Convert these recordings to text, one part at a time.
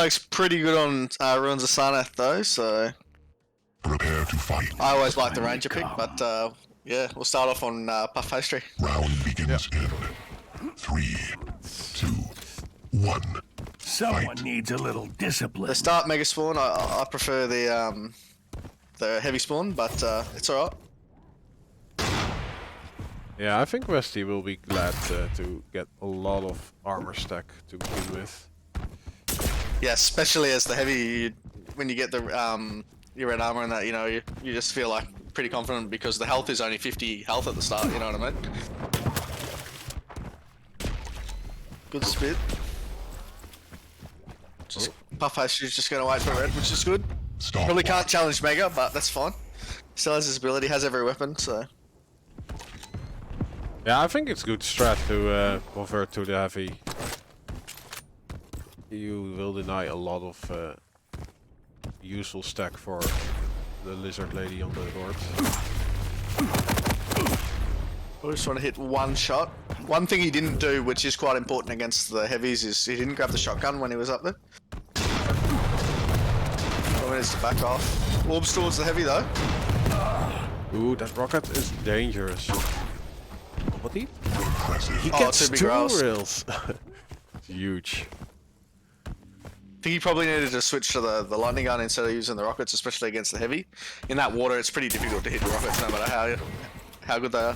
Blake's pretty good on Ruins of Sarnath though, so Prepare to fight. I always like the Ranger pick, but yeah, we'll start off on puffpastri. Round begins in 3, 2, 1. Someone Fight. needs a little discipline. The start mega spawn, I prefer the heavy spawn, but it's alright. Yeah, I think westyy will be glad to get a lot of armor stack to begin with. Yeah, especially as the heavy, when you get the your red armor and that, you know, you just feel like pretty confident because the health is only 50 health at the start, you know what I mean? Good spit. Just puffpastri's just gonna wait for red, which is good. Stop. Probably can't challenge Mega, but that's fine. Still has his ability, has every weapon, so. Yeah, I think it's good strat to convert to the heavy. You will deny a lot of useful stack for the lizard lady on the board. I just want to hit one shot. One thing he didn't do, which is quite important against the heavies, is he didn't grab the shotgun when he was up there. So he needs to back off. Orbs towards the heavy though. Ooh, that rocket is dangerous. What he Impressive. gets two big two rails. rails. Huge. I think he probably needed to switch to the lightning gun instead of using the rockets, especially against the heavy. In that water, it's pretty difficult to hit the rockets, no matter how good they are.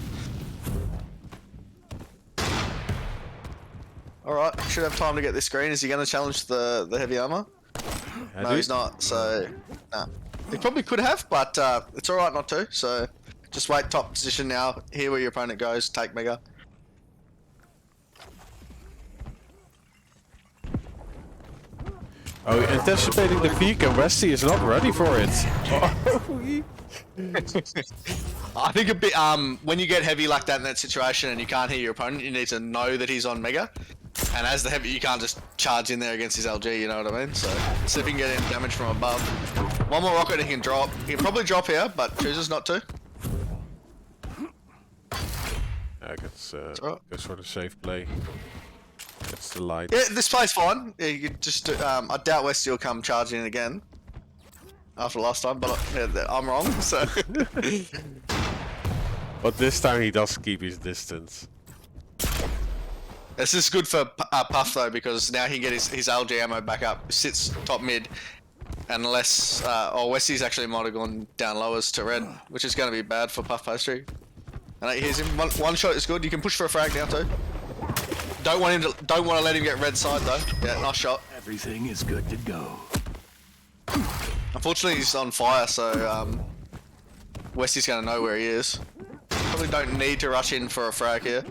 Alright, should have time to get this green. Is he going to challenge the heavy armor? No, he's not, so... Nah. He probably could have, but it's alright not to, so... Just wait top position now, hear where your opponent goes, take Mega. Oh, anticipating the peak and westyy is not ready for it. I think a bit, when you get heavy like that in that situation and you can't hear your opponent, you need to know that he's on Mega. And as the heavy, you can't just charge in there against his LG, you know what I mean? So if he can get in damage from above. One more rocket he can drop. He can probably drop here, but chooses not to. I guess right. go for the safe play. That's the light. Yeah, this play's fine. Yeah, you could just, I doubt westyy will come charging in again. After last time, but I'm wrong, so. But this time he does keep his distance. This is good for Puff though, because now he can get his LG ammo back up. Sits top mid, unless westyy's actually might have gone down lowers to red, which is going to be bad for puffpastri. And here's him. One shot is good. You can push for a frag now too. Don't want to let him get red side though. Yeah, nice shot. Everything is good to go. Unfortunately, he's on fire, so westyy's going to know where he is. Probably don't need to rush in for a frag here.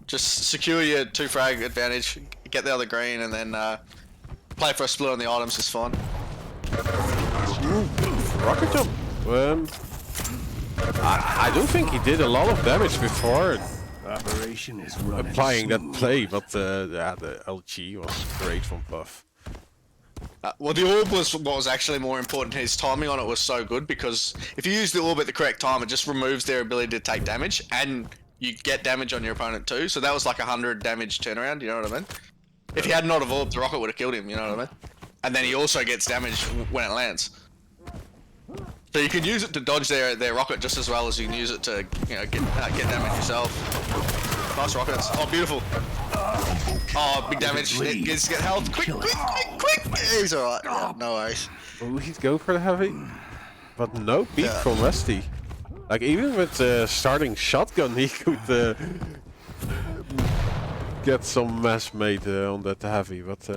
Just secure your 2 frag advantage, get the other green, and then play for a split on the items is fine. Rocket jump. I do think he did a lot of damage before Operation is running applying that smooth. play, but yeah, the LG was great from Puff. Well, the orb was what was actually more important. His timing on it was so good, because if you use the orb at the correct time, it just removes their ability to take damage, and you get damage on your opponent too. So that was like 100 damage turnaround, you know what I mean? If he had not evolved, the rocket would have killed him, you know what I mean? And then he also gets damage when it lands. So you can use it to dodge their rocket just as well as you can use it to, you know, get damage yourself. Nice rockets. Oh, beautiful. Oh, big damage. Get health. Quick. He's alright. Yeah, no worries. Oh, he's go for the heavy, but no peek Yeah. from westyy. Like even with starting shotgun, he could get some mess made on that heavy, but.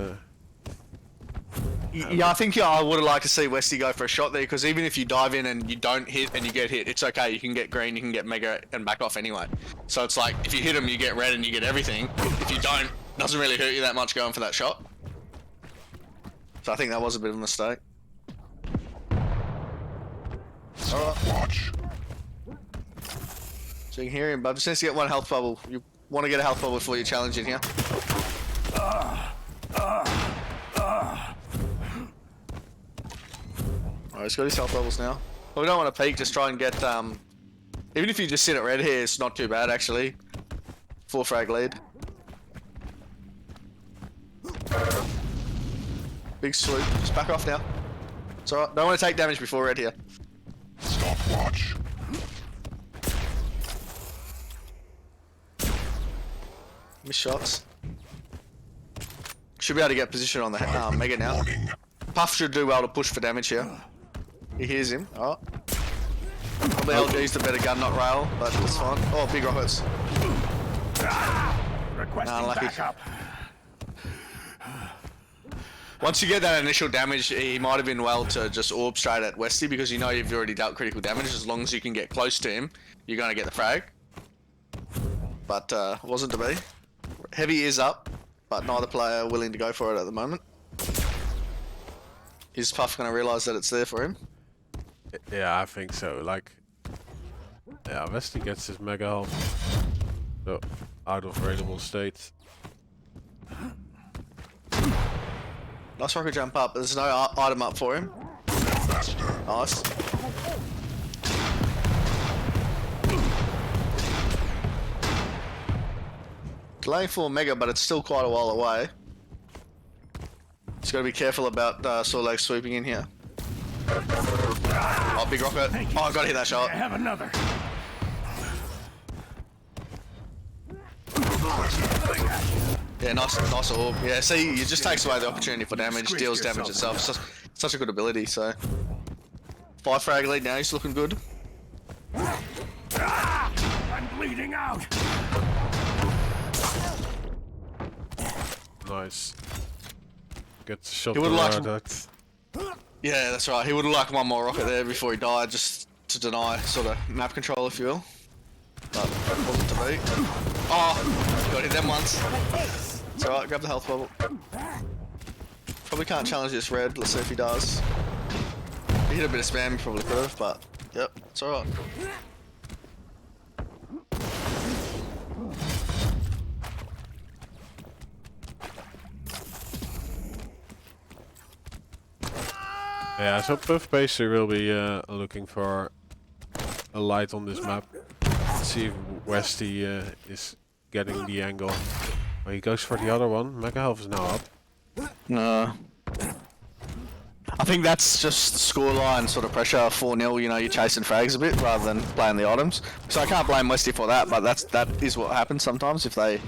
Yeah, I think I would have liked to see westyy go for a shot there, because even if you dive in and you don't hit and you get hit, it's okay. You can get green, you can get Mega and back off anyway. So it's like, if you hit him, you get red and you get everything. If you don't, it doesn't really hurt you that much going for that shot. So I think that was a bit of a mistake. Alright. Watch. So you can hear him, but just needs to get one health bubble. You want to get a health bubble before you challenge in here. Oh, he's got his health levels now. But we don't want to peek, just try and get, even if you just sit at red here, it's not too bad actually. 4 frag lead. Big swoop. Just back off now. It's alright. Don't want to take damage before red here. Stopwatch. Miss shots. Should be able to get position on the Mega now. Warning. Puff should do well to push for damage here. He hears him. Oh. Probably LG's the better gun, not rail, but it's fine. Oh, big rockets. Requesting Unlucky. backup. Once you get that initial damage, he might have been well to just orb straight at westyy because you know you've already dealt critical damage. As long as you can get close to him, you're going to get the frag. But wasn't to be. Heavy is up, but neither player willing to go for it at the moment. Is Puff going to realise that it's there for him? Yeah, I think so. Like, yeah, westyy gets his mega health. So, out of raidable state. Nice rocket jump up. There's no item up for him. Nice. Delaying for Mega, but it's still quite a while away. Just gotta be careful about Sorlag sweeping in here. Oh, big rocket. Oh, I gotta hit that I shot. have another. Yeah, nice orb. Yeah, see, it just takes away the opportunity for damage, deals damage itself. Such a good ability, so. 5 frag lead now, he's looking good. I'm bleeding out. Nice. Gets shot. He would've liked- that. Yeah, that's right. He would have liked one more rocket there before he died, just to deny sort of map control, if you will. But it wasn't to be. Oh, got hit them once. It's alright, grab the health bubble. Probably can't challenge this red, let's see if he does. He hit a bit of spam, he probably could have, but yep, it's alright. Yeah, so puffpastri will be looking for a light on this map. See if westyy is getting the angle. Oh, he goes for the other one. Mega health is now up. No. I think that's just scoreline sort of pressure, 4-0, you know, you're chasing frags a bit rather than playing the items. So I can't blame westyy for that, but that is what happens sometimes if they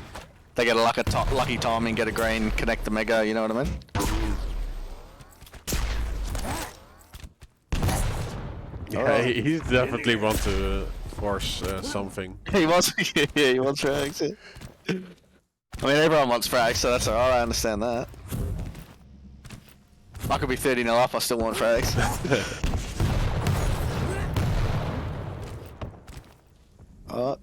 get a lucky timing, get a green, connect the Mega, you know what I mean? Yeah, he definitely want to force something. He wants, yeah, he wants frags. Yeah. I mean, everyone wants frags, so that's alright, I understand that. I could be 30-0 up, I still want frags. Alright.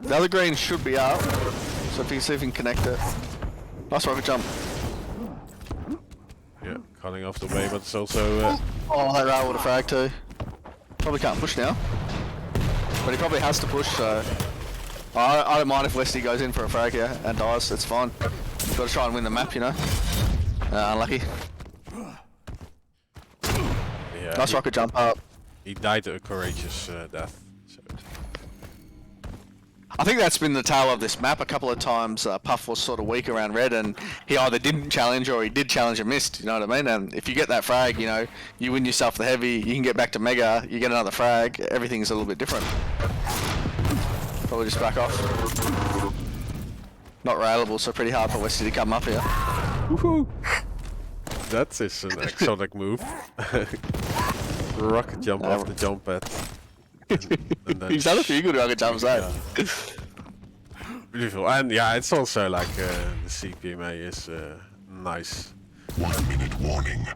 The other green should be up, so if you can see if you can connect it. Nice rocket jump. Yeah, cutting off the way, but it's also... Oh, that rail with a frag too. Probably can't push now. But he probably has to push, so... I don't mind if westyy goes in for a frag here and dies, it's fine. You've got to try and win the map, you know. Unlucky. yeah, Nice rocket jump up. He died a courageous death. So. I think that's been the tale of this map. A couple of times Puff was sort of weak around red and he either didn't challenge or he did challenge and missed, you know what I mean? And if you get that frag, you know, you win yourself the heavy, you can get back to Mega, you get another frag, everything's a little bit different. Probably just back off. Not railable, so pretty hard for westyy to come up here. Woohoo! That is an exotic move. Rocket jump off the jump pad. And then He's done a few good rocket jumps, though. Beautiful, and yeah, it's also like the CPMA is nice. 1 minute warning.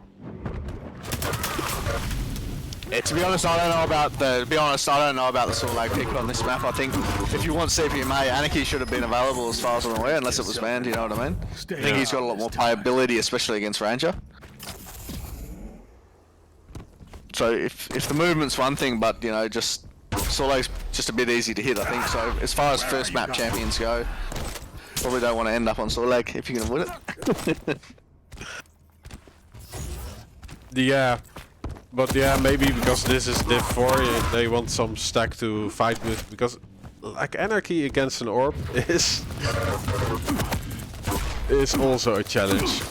Yeah, to be honest, I don't know about the sort of like pick on this map. I think if you want CPMA, Anarchy should have been available as far as I'm aware, unless it was banned, you know what I mean? I think he's got a lot more playability, especially against Ranger. So if the movement's one thing, but you know, just Sorlag's just a bit easy to hit, I think. So as far as first map champions go, probably don't want to end up on Sorlag if you can avoid it. Yeah, but yeah, maybe because this is Div 4, they want some stack to fight with, because like Anarchy against an orb is also a challenge.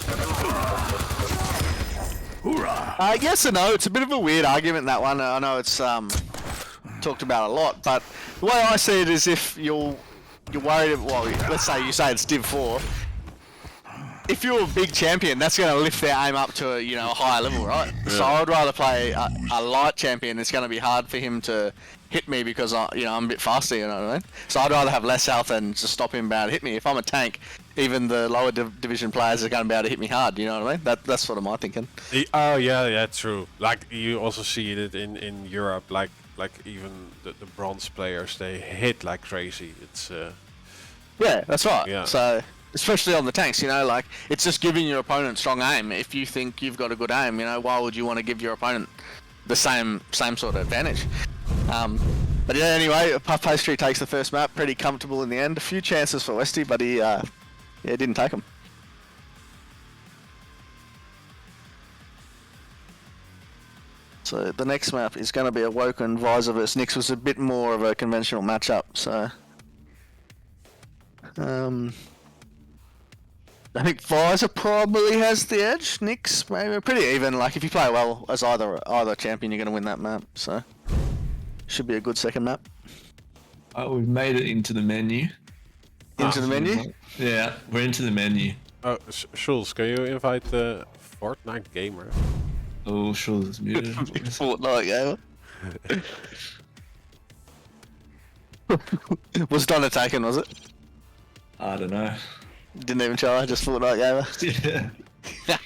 Hoorah! Yes and no. It's a bit of a weird argument, that one. I know it's talked about a lot, but the way I see it is if you're worried. Well, let's say you say it's Div 4. If you're a big champion, that's going to lift their aim up to a higher level, right? Yeah. So I'd rather play a light champion. It's going to be hard for him to hit me because I'm a bit faster. You know what I mean? So I'd rather have less health and just stop him being able to hit me. If I'm a tank, even the lower division players are going to be able to hit me hard. You know what I mean? That's sort of my thinking. Oh yeah, true. Like you also see it in Europe, like even the bronze players, they hit like crazy. It's yeah, that's right. Yeah. So especially on the tanks, like it's just giving your opponent strong aim. If you think you've got a good aim, why would you want to give your opponent the same sort of advantage? But yeah, anyway, Puff Pastry takes the first map, pretty comfortable in the end. A few chances for westyy, but he didn't take them. So the next map is going to be a Woken Visor vs Nyx, was a bit more of a conventional matchup. So I think Visor probably has the edge. Nyx maybe pretty even. Like if you play well as either champion, you're going to win that map. So should be a good second map. Oh, we've made it into the menu. Into the menu? Yeah, we're into the menu. Oh, Schulz, can you invite the Fortnite gamer? Oh, Schulz is muted. Fortnite gamer. Was Donna taken, was it? I don't know. Didn't even try, just Fortnite gamer. Yeah.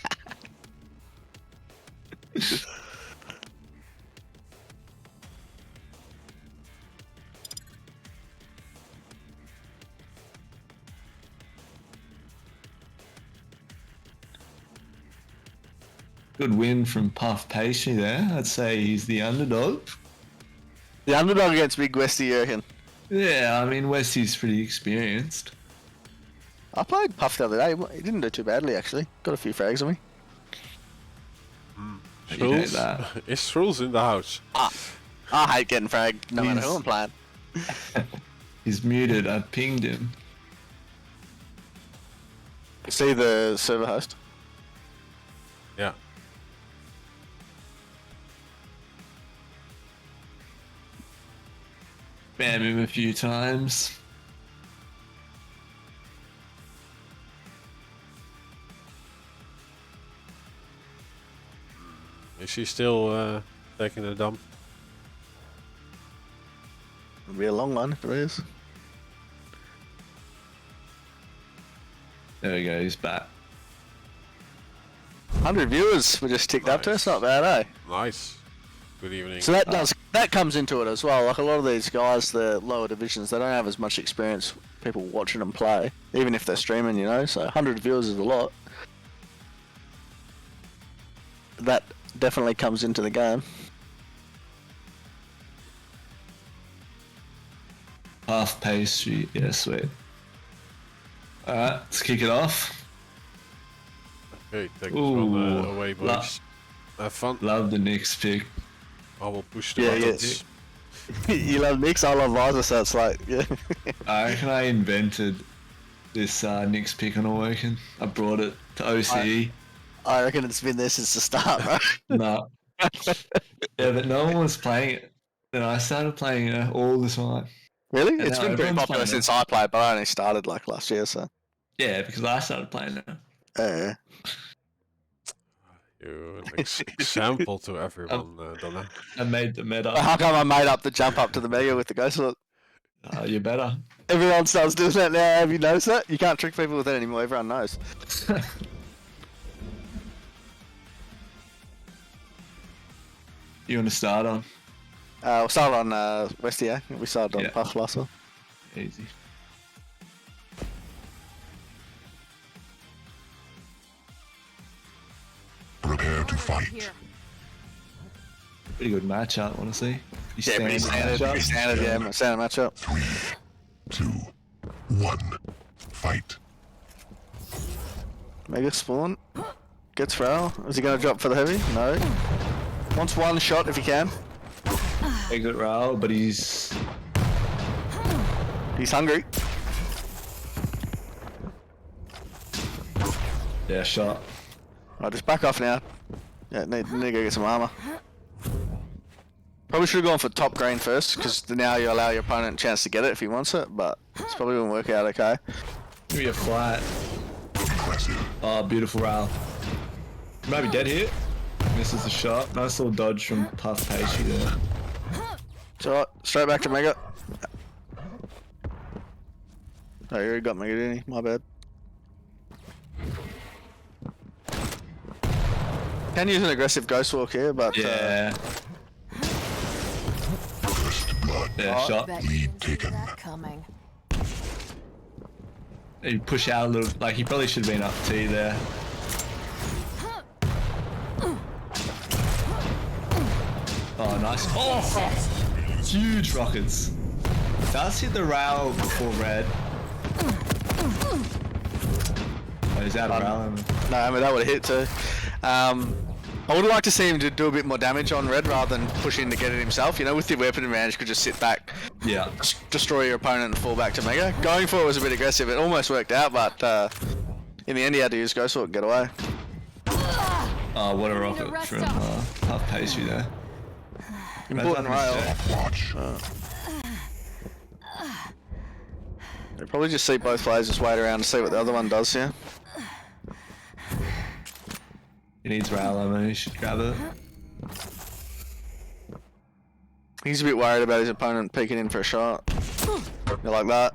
Good win from Puff Pastry there. I'd say he's the underdog. The underdog against Big westyy, you reckon? Yeah, I mean, Westyy's pretty experienced. I played Puff the other day. He didn't do too badly, actually. Got a few frags on me. Schulz? Is Schulz in the house? I hate getting fragged no matter who I'm playing. He's muted. I pinged him. See the server host? Yeah. Spam him a few times. Is he still taking a dump? It'll be a long one if it is. There we go, he's back. 100 viewers we just ticked up to. It's not bad, eh? Nice. Good evening. So that comes into it as well. Like a lot of these guys, the lower divisions, they don't have as much experience. People watching them play, even if they're streaming, So 100 viewers is a lot. That definitely comes into the game. Puff Pastry, yeah, sweet. Alright, let's kick it off. Okay, take this one away, boys. Have fun. Love the Nyx pick. I will push the buttons. You love Nyx, I love Visor, so it's like, yeah. I reckon I invented this Nyx pick on Awoken. I brought it to OCE. I reckon it's been there since the start, right? No. Yeah, but no one was playing it. Then I started playing it all the time. Really? And It's now been pretty everyone's popular playing since I played, but I only started like last year, so. Yeah, because I started playing it. You're an example to everyone, Donna. I made the meta. How come I made up the jump up to the mega with the ghost look? You're better. Everyone starts doing that now. Have you noticed that? You can't trick people with it anymore. Everyone knows. You want to start on? We'll start on westyy. We started on Puff last one. Easy. Prepare to fight. Pretty good matchup, honestly. Yeah, pretty standard. Pretty standard, yeah. Standard matchup. 3, 2, 1. Fight. Mega spawn. Gets Frau. Is he going to drop for the heavy? No. Wants one shot if he can. Exit Raul, but he's hungry. Yeah, shot. I'll just back off now. Yeah, need to go get some armor. Probably should have gone for top green first, because now you allow your opponent a chance to get it if he wants it, but it's probably gonna work out okay. Give me a flat. Impressive. Oh, beautiful rail. You might be dead here. Misses the shot. Nice little dodge from puffpastri there. It's alright, straight back to Mega. Oh, you already got Mega, didn't he? My bad. Can use an aggressive ghost walk here, but Yeah. First blood. Yeah, shot. Bet Lead you didn't see taken. that coming. You push out a little. Like, he probably should have been up T there. Oh, nice. Oh! Huge rockets. Does hit the rail before red. Oh, he's out of rail. no, I mean that would have hit too. I would like to see him do a bit more damage on red rather than push in to get it himself. You know, with the weapon advantage, you could just sit back, Yeah. destroy your opponent and fall back to Mega. Going for it was a bit aggressive. It almost worked out, but in the end he had to use Ghost Walk and get away. Oh, what a rocket rest from up. puffpastri there. Important That's rail. Watch. They probably just see both players just wait around to see what the other one does here. He needs rail ammo, he should grab it. He's a bit worried about his opponent peeking in for a shot. You like that?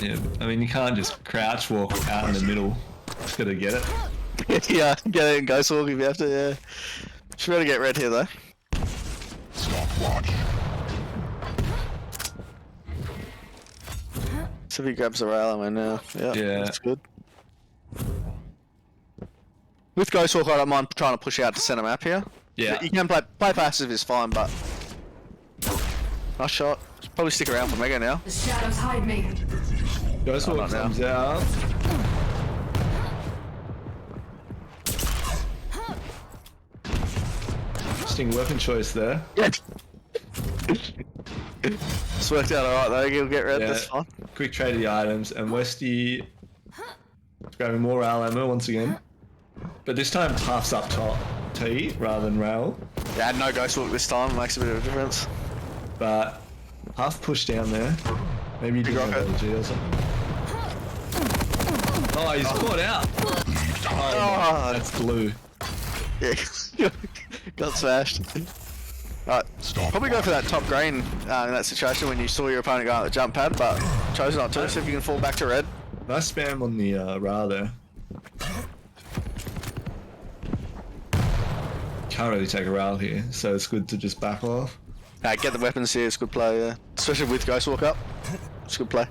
Yeah, I mean, you can't just crouch walk out in the middle. Just gotta get it. Yeah, get it in Ghost Walk if you have to, yeah. Should be able to get red here though. Stopwatch. So if he grabs the rail, I mean, yeah, that's good. With Ghost Walk, I don't mind trying to push out to center map here. Yeah. You can play passive is fine, but nice shot. Probably stick around for Mega now. The shadows hide me. Ghost Oh, walk not now. comes out. Interesting weapon choice there. It's worked out alright though. He'll get red. Yeah. That's fine. Quick trade of the items, and westyy grabbing more rail ammo once again. But this time half's up top T rather than rail. Yeah, I had no Ghost Walk this time. Makes a bit of a difference. But half push down there. Maybe he did rocket. LG or something. Oh, he's caught out. Oh, That's glue. yeah. Got smashed. Right, probably go for that top green in that situation when you saw your opponent go on the jump pad, but chose not to. See if you can fall back to red. Nice spam on the rail there. Can't really take a rail here, so it's good to just back off. Get the weapons here. It's good play. Yeah, especially with Ghost Walk up. It's good play.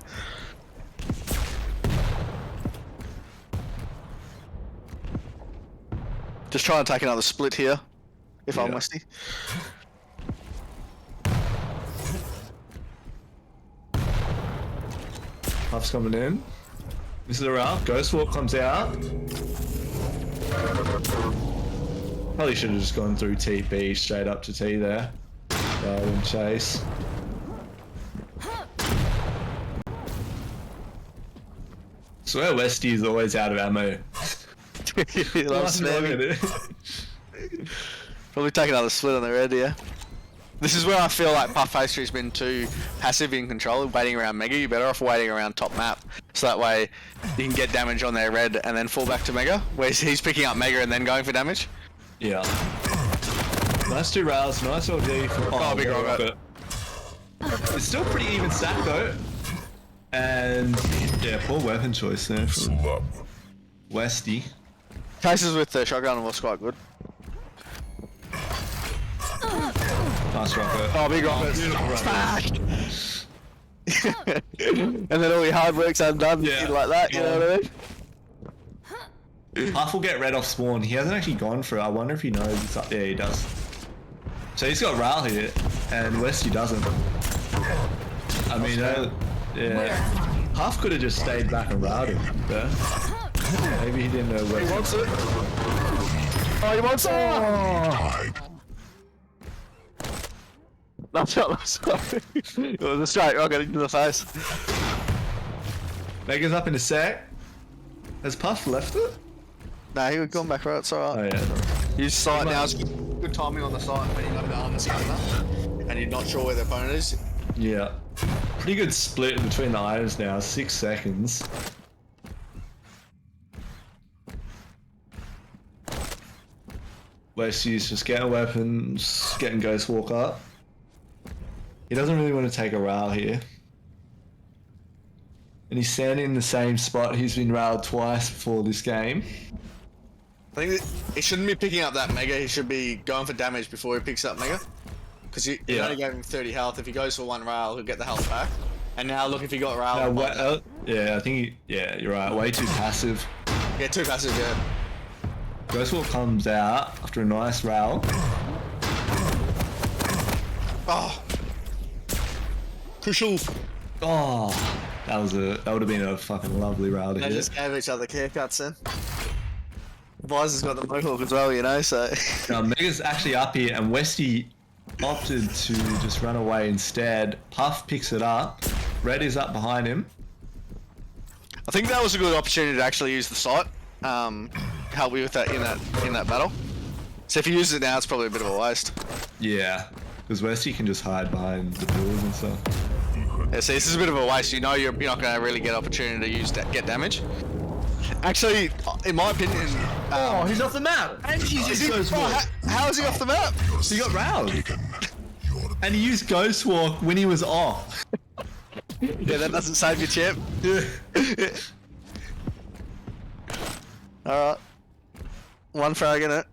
Just try and take another split here, if I'm Yeah. westyy. Puff's coming in. This is a rail. Ghost walk comes out. Probably should have just gone through TP straight up to T there, rather than chase. Swear westyy is always out of ammo. He loves spamming. Probably take another split on the red, yeah. This is where I feel like puffpastri's been too passive in control, waiting around Mega. You're better off waiting around top map, so that way you can get damage on their red and then fall back to Mega, where he's picking up Mega and then going for damage. Yeah. Nice two rails, nice LG for big one rocket. It's still pretty even stack though. And yeah, poor weapon choice there from Slum. westyy. Cases with the shotgun was quite good. Nice rocket. Oh, big rocket. Beautiful rocket. And then all your hard work's undone Yeah. like that, you know what I mean? Puff will get red off spawn. He hasn't actually gone for it. I wonder if he knows it's up there. He does. So he's got rail here, and westyy doesn't. I mean, yeah. Puff could have just stayed back and railed him there. Maybe he didn't know where He wants it. Oh, he wants it! Tied. No shot, no sorry. It was a straight rocket into the face. Mega's up in a sec. Has Puff left it? Nah, he would gone back right. It's alright. Oh yeah. Use sight now. It's good timing on the sight, but you know the armor's coming up, and you're not sure where the opponent is. Yeah. Pretty good split between the items now. 6 seconds. Westyy's just getting weapons, getting Ghost Walk up. He doesn't really want to take a rail here. And he's standing in the same spot he's been railed twice before this game. I think he shouldn't be picking up that mega. He should be going for damage before he picks up mega. Because he only gave him 30 health. If he goes for one rail, he'll get the health back. And now look, if he got rail. Yeah, I think you're right. Way too passive. Yeah, too passive, yeah. Ghost Walk comes out after a nice rail. Oh. Crucial. Oh, that would have been a fucking lovely rail to They hit. just gave each other haircuts then. Visor's got the mohawk as well, you know, so. Now, Mega's actually up here, and Westy opted to just run away instead. Puff picks it up. Red is up behind him. I think that was a good opportunity to actually use the sight. Help you with that in that battle. So if he uses it now, it's probably a bit of a waste. Yeah, because Westy can just hide behind the pillars and stuff. Yeah, see, this is a bit of a waste. You know you're not going to really get opportunity to use get damage. Actually, in my opinion... Oh, he's off the map! And he's just Ghost Walk. How is he off the map? He got railed. Taken. Your And he used Ghost Walk when he was off. Yeah, that doesn't save you, champ. Alright. One frag in it.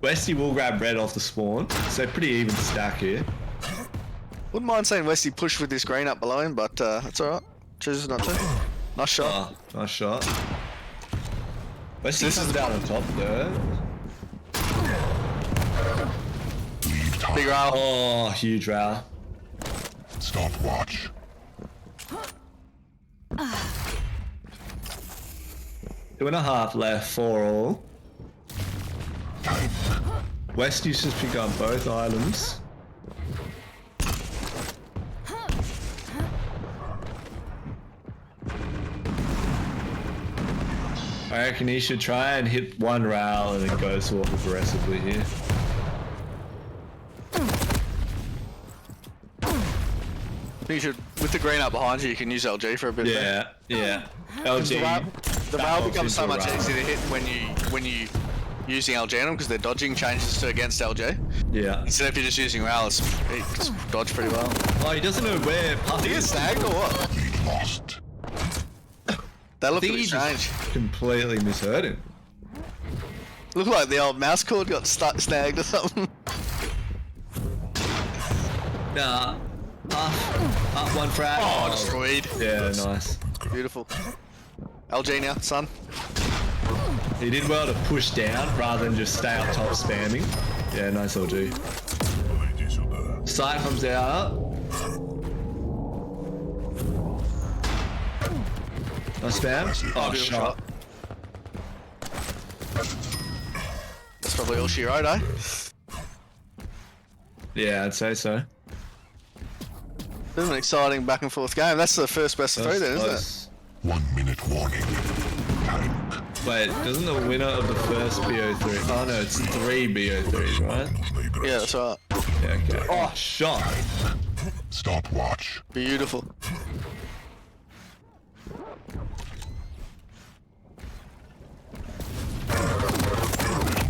Westy will grab Red off the spawn, so pretty even stack here. Wouldn't mind saying Westy push with this green up below him, but it's alright. Chooses not to. Nice shot. Oh, nice shot. Westy comes down on top there. leave time. Big rail. Oh, huge rail. Stopwatch. 2.5 left, 4 all. Time. Westy's just picked up both items. I reckon he should try and hit one rail and then Ghost Walk aggressively here. You should, with the green up behind you, you can use LG for a bit. Yeah, yeah. LG. The rail becomes so much easier to hit when you using LG on them because their dodging changes to against LG. Yeah. Instead of you just using rail, it's dodge pretty well. Oh, he doesn't know where Puff Did he get is. snagged or what? Lead lost. That I looked think pretty he just strange. completely misheard him. Looked like the old mouse cord got snagged or something. Nah. Up one frag. Oh, destroyed. Yeah, nice. Beautiful. LG now, son. He did well to push down rather than just stay up top spamming. Yeah, nice LG. Sight comes out. Nice spam. Oh, Beautiful shot. That's probably all she wrote, eh? Yeah, I'd say so. This is an exciting back and forth game. That's the first best of three then, isn't it? Close. 1 minute warning. Time. Wait, doesn't the winner of the first BO3... Oh no, it's 3 BO3s, right? Yeah, that's right. Yeah, okay. Oh, shot. Stopwatch. Beautiful.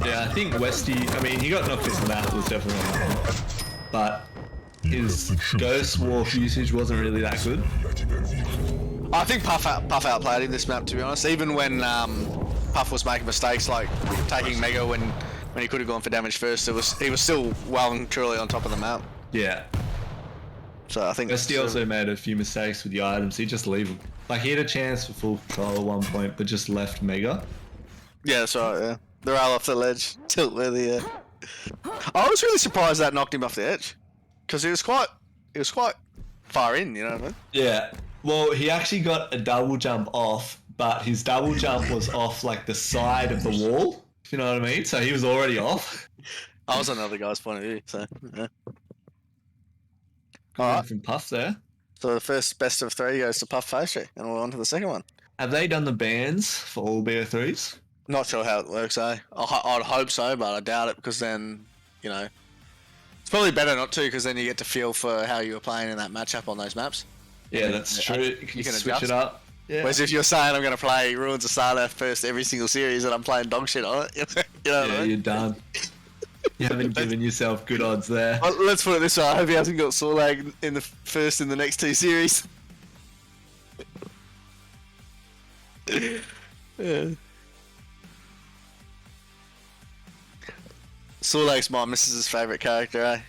Yeah, I think Westy... I mean, he got knocked off the map, was definitely not. But his Ghost Walk usage wasn't really that good. I think Puff outplayed him this map, to be honest. Even when Puff was making mistakes like taking Mega when he could have gone for damage first, he was still well and truly on top of the map. Yeah. So I think Westy also made a few mistakes with the items. He just leave them. Like, he had a chance for full control at one point, but just left Mega. Yeah, that's right. Yeah, the rail off the ledge, tilt where the. I was really surprised that knocked him off the edge, because he was quite far in. You know what I mean? Yeah. Well, he actually got a double jump off, but his double jump was off like the side of the wall. If you know what I mean? So he was already off. I was on another guy's point of view, so yeah. Good one from Puff there. So the first best of three goes to puffpastri, and we're on to the second one. Have they done the bans for all BO3s? Not sure how it works, eh? I'd hope so, but I doubt it because then, you know, it's probably better not to because then you get to feel for how you were playing in that matchup on those maps. Yeah, that's true. You can switch adjust. it up. Yeah. Whereas if you're saying I'm going to play Ruins of Sarnath first every single series and I'm playing dog shit on it, you know what I mean? You're done. You haven't given yourself good odds there. Well, let's put it this way, I hope he hasn't got Sorlag in the next 2 series. Yeah. Sorlag's my missus's favourite character, eh?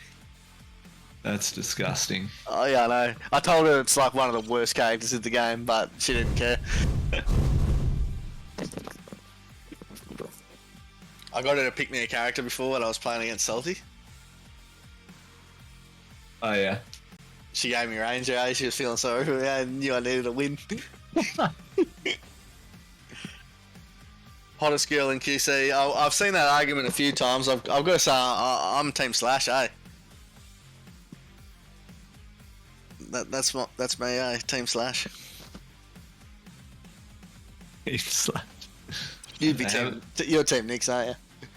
That's disgusting. Oh yeah, I know. I told her it's like one of the worst characters in the game, but she didn't care. I got her to pick me a character before when I was playing against Salty. Oh yeah. She gave me Ranger, eh? She was feeling sorry for me. I knew I needed a win. Hottest girl in QC. I've seen that argument a few times. I've got to say, I'm Team Slash, eh? That's me, eh? Team Slash. Slash. You'd be you're Team Nix, aren't you?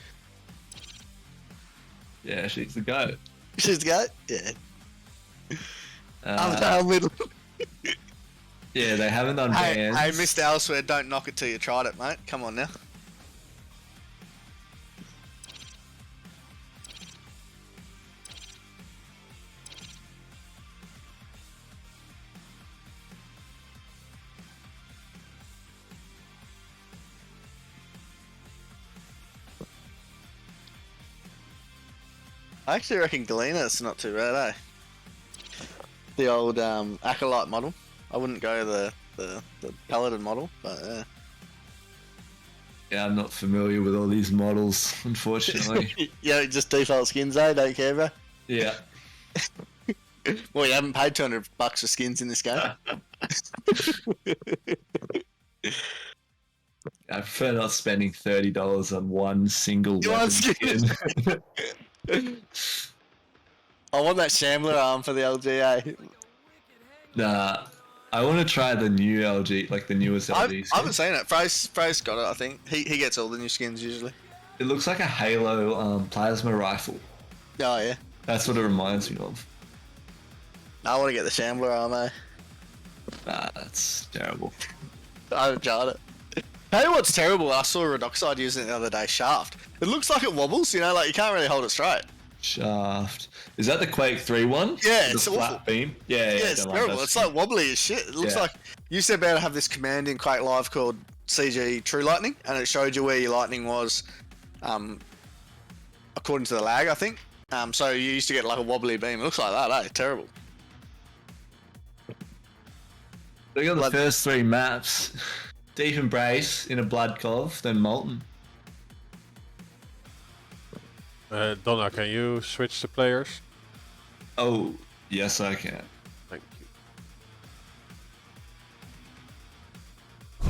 Yeah, she's the goat. She's the goat? Yeah. I'm middle. Yeah, they haven't done bans. Hey, Mr. Elsewhere, don't knock it till you tried it, mate. Come on now. I actually reckon Galena's not too bad, eh? The old Acolyte model. I wouldn't go the Paladin model, but yeah. Yeah, I'm not familiar with all these models, unfortunately. Yeah, just default skins, eh? Don't care, bro. Yeah. Well, you haven't paid $200 for skins in this game. I prefer not spending $30 on one single weapon skin. I want that Shambler arm for the LGA. Nah, I want to try the new LG, like the newest LG skin. I haven't seen it. Frace got it, I think. He gets all the new skins usually. It looks like a Halo plasma rifle. Oh, yeah. That's what it reminds me of. I want to get the Shambler arm, eh? Nah, that's terrible. I haven't tried it. Hey, what's terrible? I saw Redoxide using it the other day, Shaft. It looks like it wobbles, you know, like you can't really hold it straight. Shaft. Is that the Quake 3 one? Yeah, the it's flat awful. beam. Yeah, It's terrible. It's like wobbly as shit. It looks like you used to be able to have this command in Quake Live called CG True Lightning, and it showed you where your lightning was, according to the lag, I think. So you used to get like a wobbly beam. It looks like that, eh? Terrible. Look at the first 3 maps. Deep Embrace in a Blood Cove, then Molten. Donna, can you switch the players? Oh, yes I can. Thank you.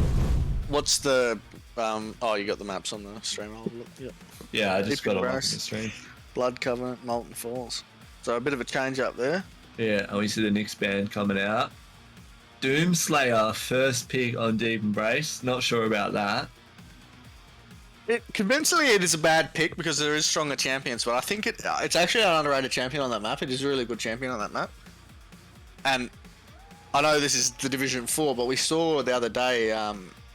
What's the oh, you got the maps on the stream. I'll look. Yep. Yeah, I just Deep got it on the Embrace, stream. Blood Covenant, Molten Falls. So a bit of a change up there. Yeah, and we see the Nyx band coming out. Doomslayer, first pick on Deep Embrace. Not sure about that. Convincingly, it is a bad pick because there is stronger champions, but I think it's actually an underrated champion on that map. It is a really good champion on that map. And I know this is the Division 4, but we saw the other day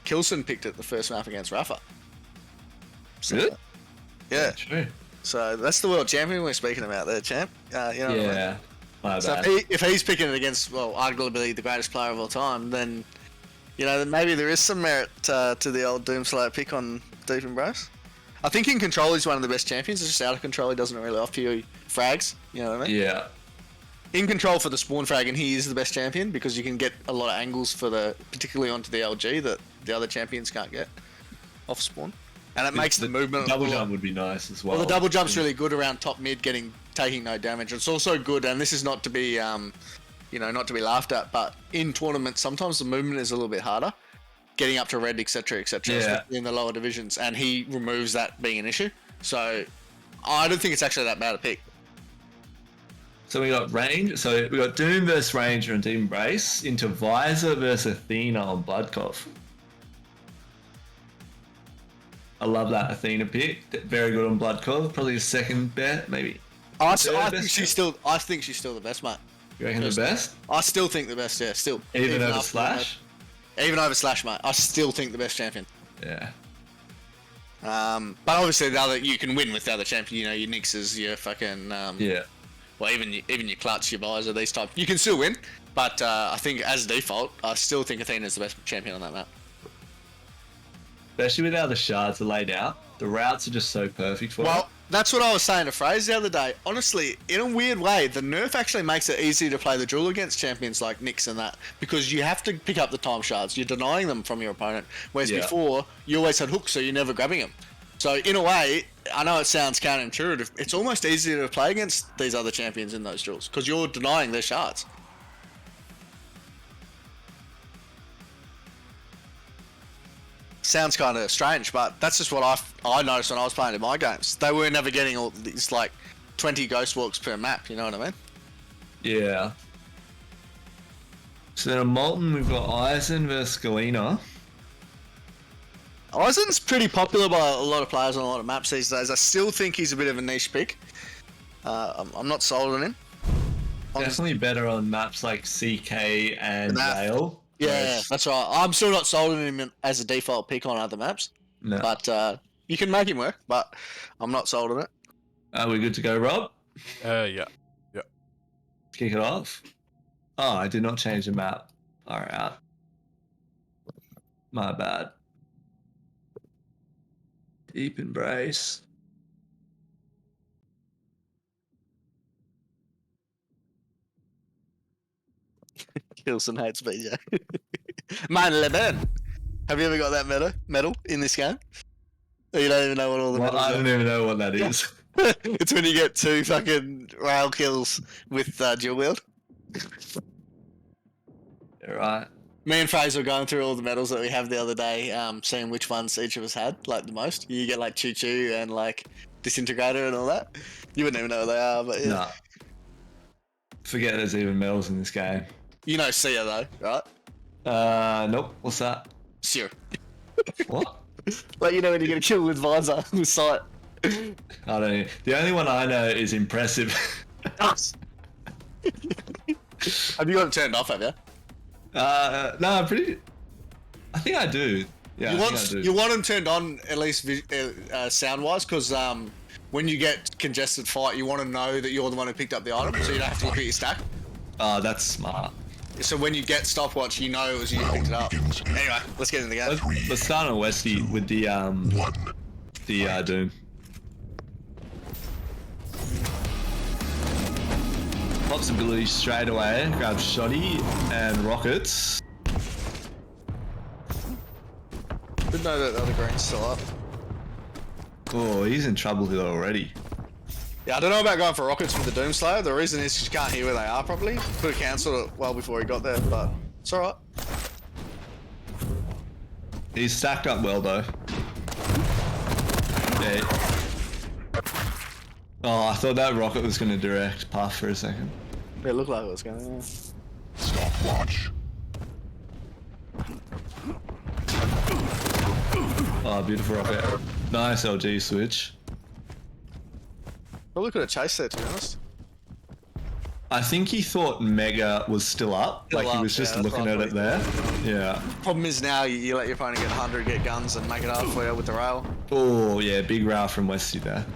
Kilson picked it the first map against Rafa. So, Really? Yeah. True. So that's the world champion we're speaking about there, champ. You know what I mean? Yeah. My So bad. if he's picking it against, well, arguably the greatest player of all time, then, you know, then maybe there is some merit to the old Doomslayer pick on Deep Embrace. I think in Control he's one of the best champions. It's just out of Control he doesn't really offer you frags. You know what I mean? Yeah. In Control for the spawn frag, and he is the best champion because you can get a lot of angles for particularly onto the LG that the other champions can't get off spawn. And it makes the movement Double jump would be nice as well. well, the double jump's really good around top mid, taking no damage. It's also good, and this is not to be, you know, not to be laughed at, but in tournaments sometimes the movement is a little bit harder, getting up to red, etc., especially in the lower divisions, and he removes that being an issue. So I don't think it's actually that bad a pick. So we got range. So we got Doom versus Ranger on Deep Embrace into Visor versus Athena on Blood Cough. I love that Athena pick. Very good on Blood Core. Probably his second bet, maybe. I Third think best she's still. I think she's still the best, mate. You reckon the best? I still think the best. Yeah, still. Even over after Slash? Even over Slash, mate. I still think the best champion. Yeah. But obviously the other, you can win with the other champion. You know, your Nixes, your fucking. Yeah. Well, even your Clutch, your Visor, these type. You can still win, but I think as default, I still think Athena's the best champion on that map. Especially with how the shards are laid out. The routes are just so perfect for it. Well, that's what I was saying to Fraser the other day. Honestly, in a weird way, the nerf actually makes it easy to play the duel against champions like Nyx and that, because you have to pick up the time shards. You're denying them from your opponent, whereas before, you always had hooks, so you're never grabbing them. So in a way, I know it sounds counterintuitive, it's almost easier to play against these other champions in those duels, because you're denying their shards. Sounds kind of strange, but that's just what I noticed when I was playing in my games. They were never getting all these like 20 ghost walks per map, you know what I mean? Yeah. So then on Molten, we've got Eisen versus Galena. Eisen's pretty popular by a lot of players on a lot of maps these days. I still think he's a bit of a niche pick. I'm not sold on him. Definitely better on maps like CK and Vale. Yeah, that's right. I'm still not sold on him as a default pick on other maps. No. But you can make him work, but I'm not sold on it. Are we good to go, Rob? Yeah. Kick it off. Oh, I did not change the map. Alright. My bad. Deep embrace. Kilson hates BJ. Man, LeBen. Have you ever got that medal in this game? Or you don't even know what all the medals I are? don't even know what that is. It's when you get 2 fucking rail kills with dual wield. Right. Me and Fraser were going through all the medals that we have the other day, seeing which ones each of us had, like the most. You get like Choo Choo and like Disintegrator and all that. You wouldn't even know what they are, but yeah. Nah. Forget there's even medals in this game. You know Sia though, right? Nope. What's that? Sia. What? Like, you know when you get a kill with Visor, with sight. I don't know. The only one I know is impressive. Have you got it turned off, have you? No, I'm pretty. I think I do. Yeah, I think I do. You want them turned on at least sound wise, because when you get congested fight, you want to know that you're the one who picked up the item, so you don't have to look at your stack. Oh, that's smart. So when you get stopwatch, you know it was you who picked it up. Anyway, let's get in the game. Let's start on Westy with the Doom. Pops ability straight away. Grab Shoddy and Rockets. Didn't know that the other green's still up. Oh, he's in trouble here already. Yeah, I don't know about going for rockets with the Doomslayer. The reason is you can't hear where they are properly. Could have cancelled it well before he got there, but it's alright. He's stacked up well though. Yeah. Oh, I thought that rocket was going to direct Puff for a second. It looked like it was going to, yeah. Stopwatch. Oh, beautiful rocket. Nice LG switch. Probably could have chased there, to be honest. I think he thought Mega was still up. Still like he up, was just yeah, that's looking what at I it there. Yeah. Problem is now you let your opponent get 100, get guns, and make it hard for you with the rail. Oh, yeah, big row from Westy there.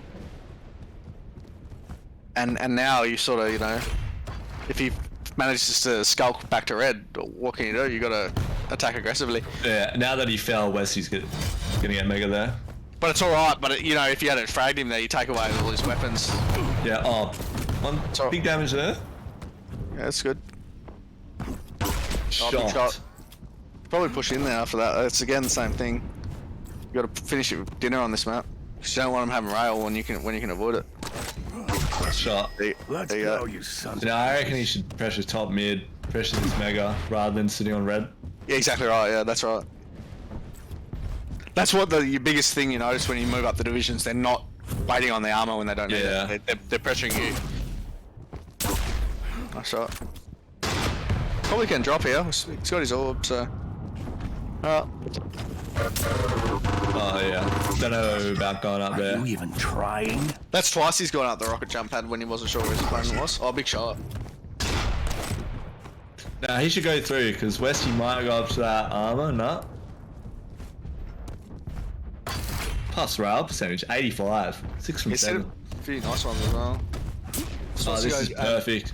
And now you sort of, you know, if he manages to skulk back to red, what can you do? You got to attack aggressively. Yeah, now that he fell, Westy's gonna get Mega there. But it's all right. But you know, if you hadn't fragged him there, you take away all his weapons. Yeah. Oh, big damage there. Yeah, that's good. Shot. Big shot. Probably push in there after that. It's again the same thing. You got to finish it with dinner on this map. Because you don't want him having rail when you can avoid it. Shot. Let's go, you son. You know, I reckon he should pressure top mid, pressure this Mega rather than sitting on red. Yeah, exactly right. Yeah, that's right. That's what your biggest thing you notice when you move up the divisions. They're not waiting on the armor when they don't need it. They're pressuring you. Nice shot. Probably can drop here. He's got his orb, so. Alright. Oh yeah. Don't know about going up Are there. you even trying? That's twice he's gone up the rocket jump pad when he wasn't sure where his opponent was. Oh, big shot. Nah, he should go through because Westy might go up to that armor. Nah. Plus rail percentage 85. 6 from He's hit 7. a few nice ones as well. Oh, this is perfect.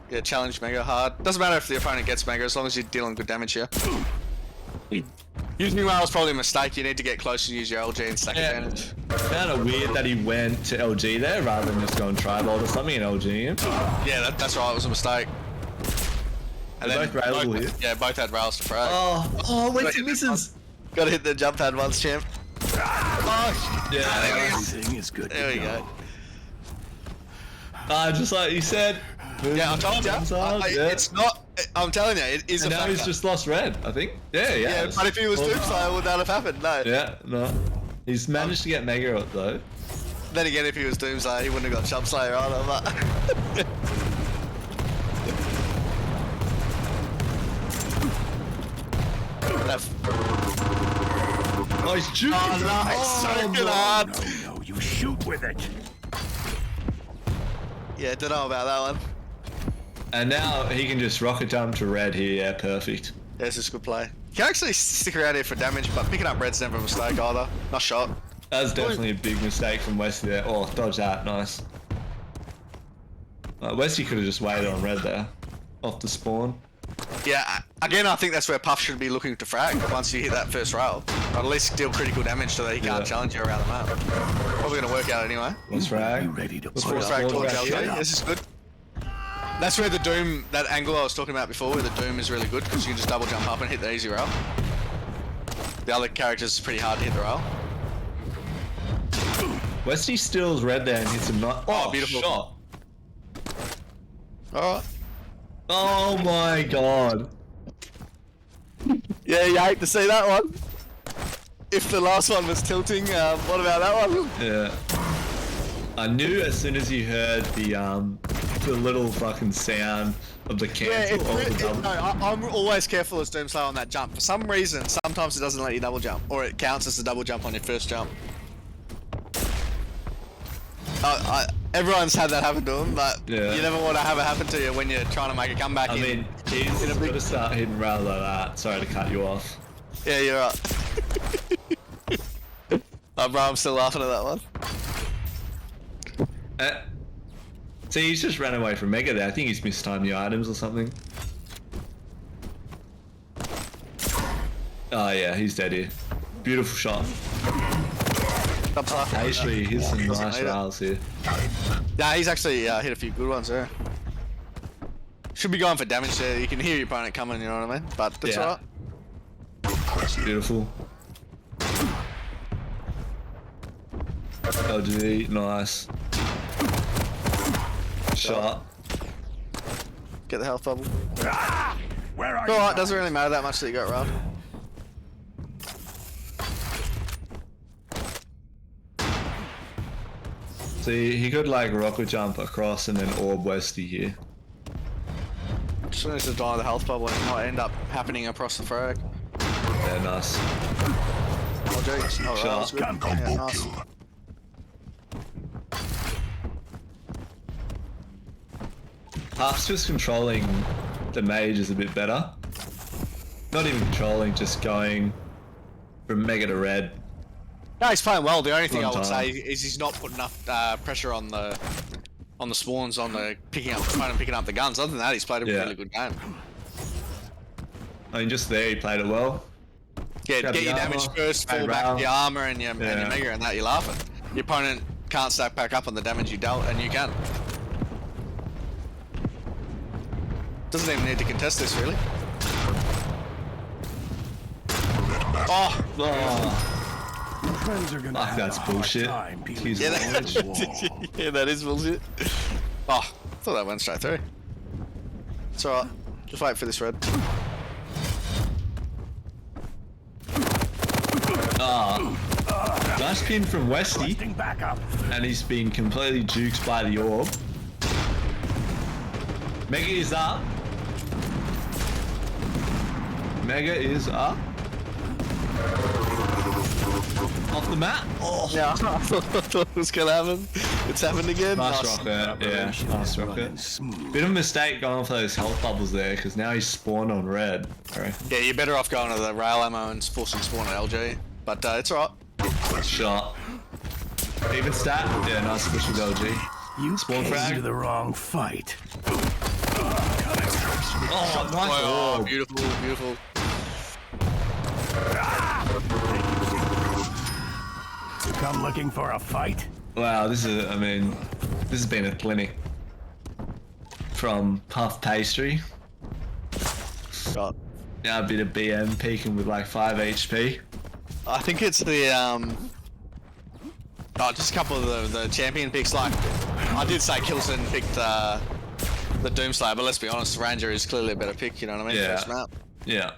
Yeah, challenge mega hard. Doesn't matter if the opponent gets mega as long as you're dealing good damage here. Using rail is probably a mistake. You need to get close and use your LG and stack advantage. Kind of weird that he went to LG there rather than just going tri-bolt or something and LG him. Yeah, that's right. It was a mistake. And They're both railable here. Yeah, both had rails to frag. Oh, Westy misses. Gotta hit the jump pad once, champ. Oh, yeah. Everything is good. There we to go. Just like you said. Yeah, I told you. It's not. I'm telling you, it is And a now factor. he's just lost red, I think. Yeah. Yeah, but if he was Doomslayer, would that have happened? No. Yeah, no. He's managed to get mega up though. Then again, if he was Doomslayer, he wouldn't have got Jump Slayer either, but... Oh, he's juking. Oh, nice. So good hard. No, you shoot with it. Yeah, don't know about that one. And now he can just rocket jump to red here. Yeah, perfect. Yeah, this is a good play. You can actually stick around here for damage, but picking up red's never a mistake either. Nice shot. That was definitely a big mistake from Westy there. Oh, dodge that. Nice. Westy could have just waited on red there. Off the spawn. Yeah, again, I think that's where Puff should be looking to frag once you hit that first rail. Or at least deal critical damage so that he can't challenge you around the map. Probably going to work out anyway. Let's frag. You ready to Let's pull frag. up? Frag towards Shut LG. up. This is good. That's where the Doom, that angle I was talking about before, where the Doom is really good because you can just double jump up and hit the easy rail. The other characters is pretty hard to hit the rail. Westy steals red there and hits him not. Oh, beautiful shot. Alright. Oh my god. Yeah, you hate to see that one. If the last one was tilting, what about that one? Yeah. I knew as soon as you heard the little fucking sound of the cancel or the double. No, I'm always careful as Doomslayer on that jump. For some reason, sometimes it doesn't let you double jump, or it counts as a double jump on your first jump. Everyone's had that happen to them, but Yeah. you never want to have it happen to you when you're trying to make a comeback. I mean, he's got to start hitting rail like that. Sorry to cut you off. Yeah, you're right. Oh, bro, I'm still laughing at that one. See, he's just ran away from Mega there. I think he's mistimed the items or something. Oh yeah, he's dead here. Beautiful shot. Actually, here's some nice rails here. Yeah, he's actually hit a few good ones there. Should be going for damage there. You can hear your opponent coming, you know what I mean? But that's Yeah. alright. Beautiful. LG, nice. Shot. Get the health bubble. Where are you? Alright, doesn't really matter that much that you got round. See, he could like rocket jump across and then orb Westy here. Just needs to die the health bubble and not end up happening across the frag. Yeah, nice. Oh, jeez. Alright, that was good. Yeah, Combo nice. kill. Puff's just controlling the mage is a bit better. Not even controlling, just going from mega to red. No, he's playing well. The only thing On I would time. say is he's not putting enough pressure on the spawns, on the picking up the guns. Other than that, he's played a Yeah. really good game. I mean, just there he played it well. Yeah, Grab get the your damage armor, first, play fall back rail. your armor and your Yeah. mega, and that you're laughing. Your opponent can't stack back up on the damage you dealt, and you can. Doesn't even need to contest this, really. Oh! Oh, Friends are gonna fuck, have that's a hard bullshit. time peeling He's Yeah, away the wall. yeah, that is bullshit. Oh, I thought that went straight through. It's alright. Just wait for this red. Nice pin from Westy, Requesting backup. and he's been completely juked by the orb. Mega is up. Mega is up. Off the map. Oh, Yeah, I thought it was gonna happen. It's happened again. nice Nice. rocket. Yeah, nice rocket. Smooth. Bit of a mistake going for those health bubbles there, because now he's spawned on red. Alright. Yeah, you're better off going to the rail ammo and forcing spawn at LG. But it's alright. Shot. Even stat. Yeah, nice push with LG. You Spawn came frag. to the wrong fight. Oh, nice. Oh, Oh, beautiful, beautiful. You come looking for a fight? wow, this is, I mean, this has been a clinic. From puffpastri. Shot. Now a bit of BM peaking with like 5 HP. I think it's the oh, just a couple of the champion picks. Like I did say Kilson picked the Doomslayer, but let's be honest, Ranger is clearly a better pick. You know what I mean? Yeah. First map. Yeah.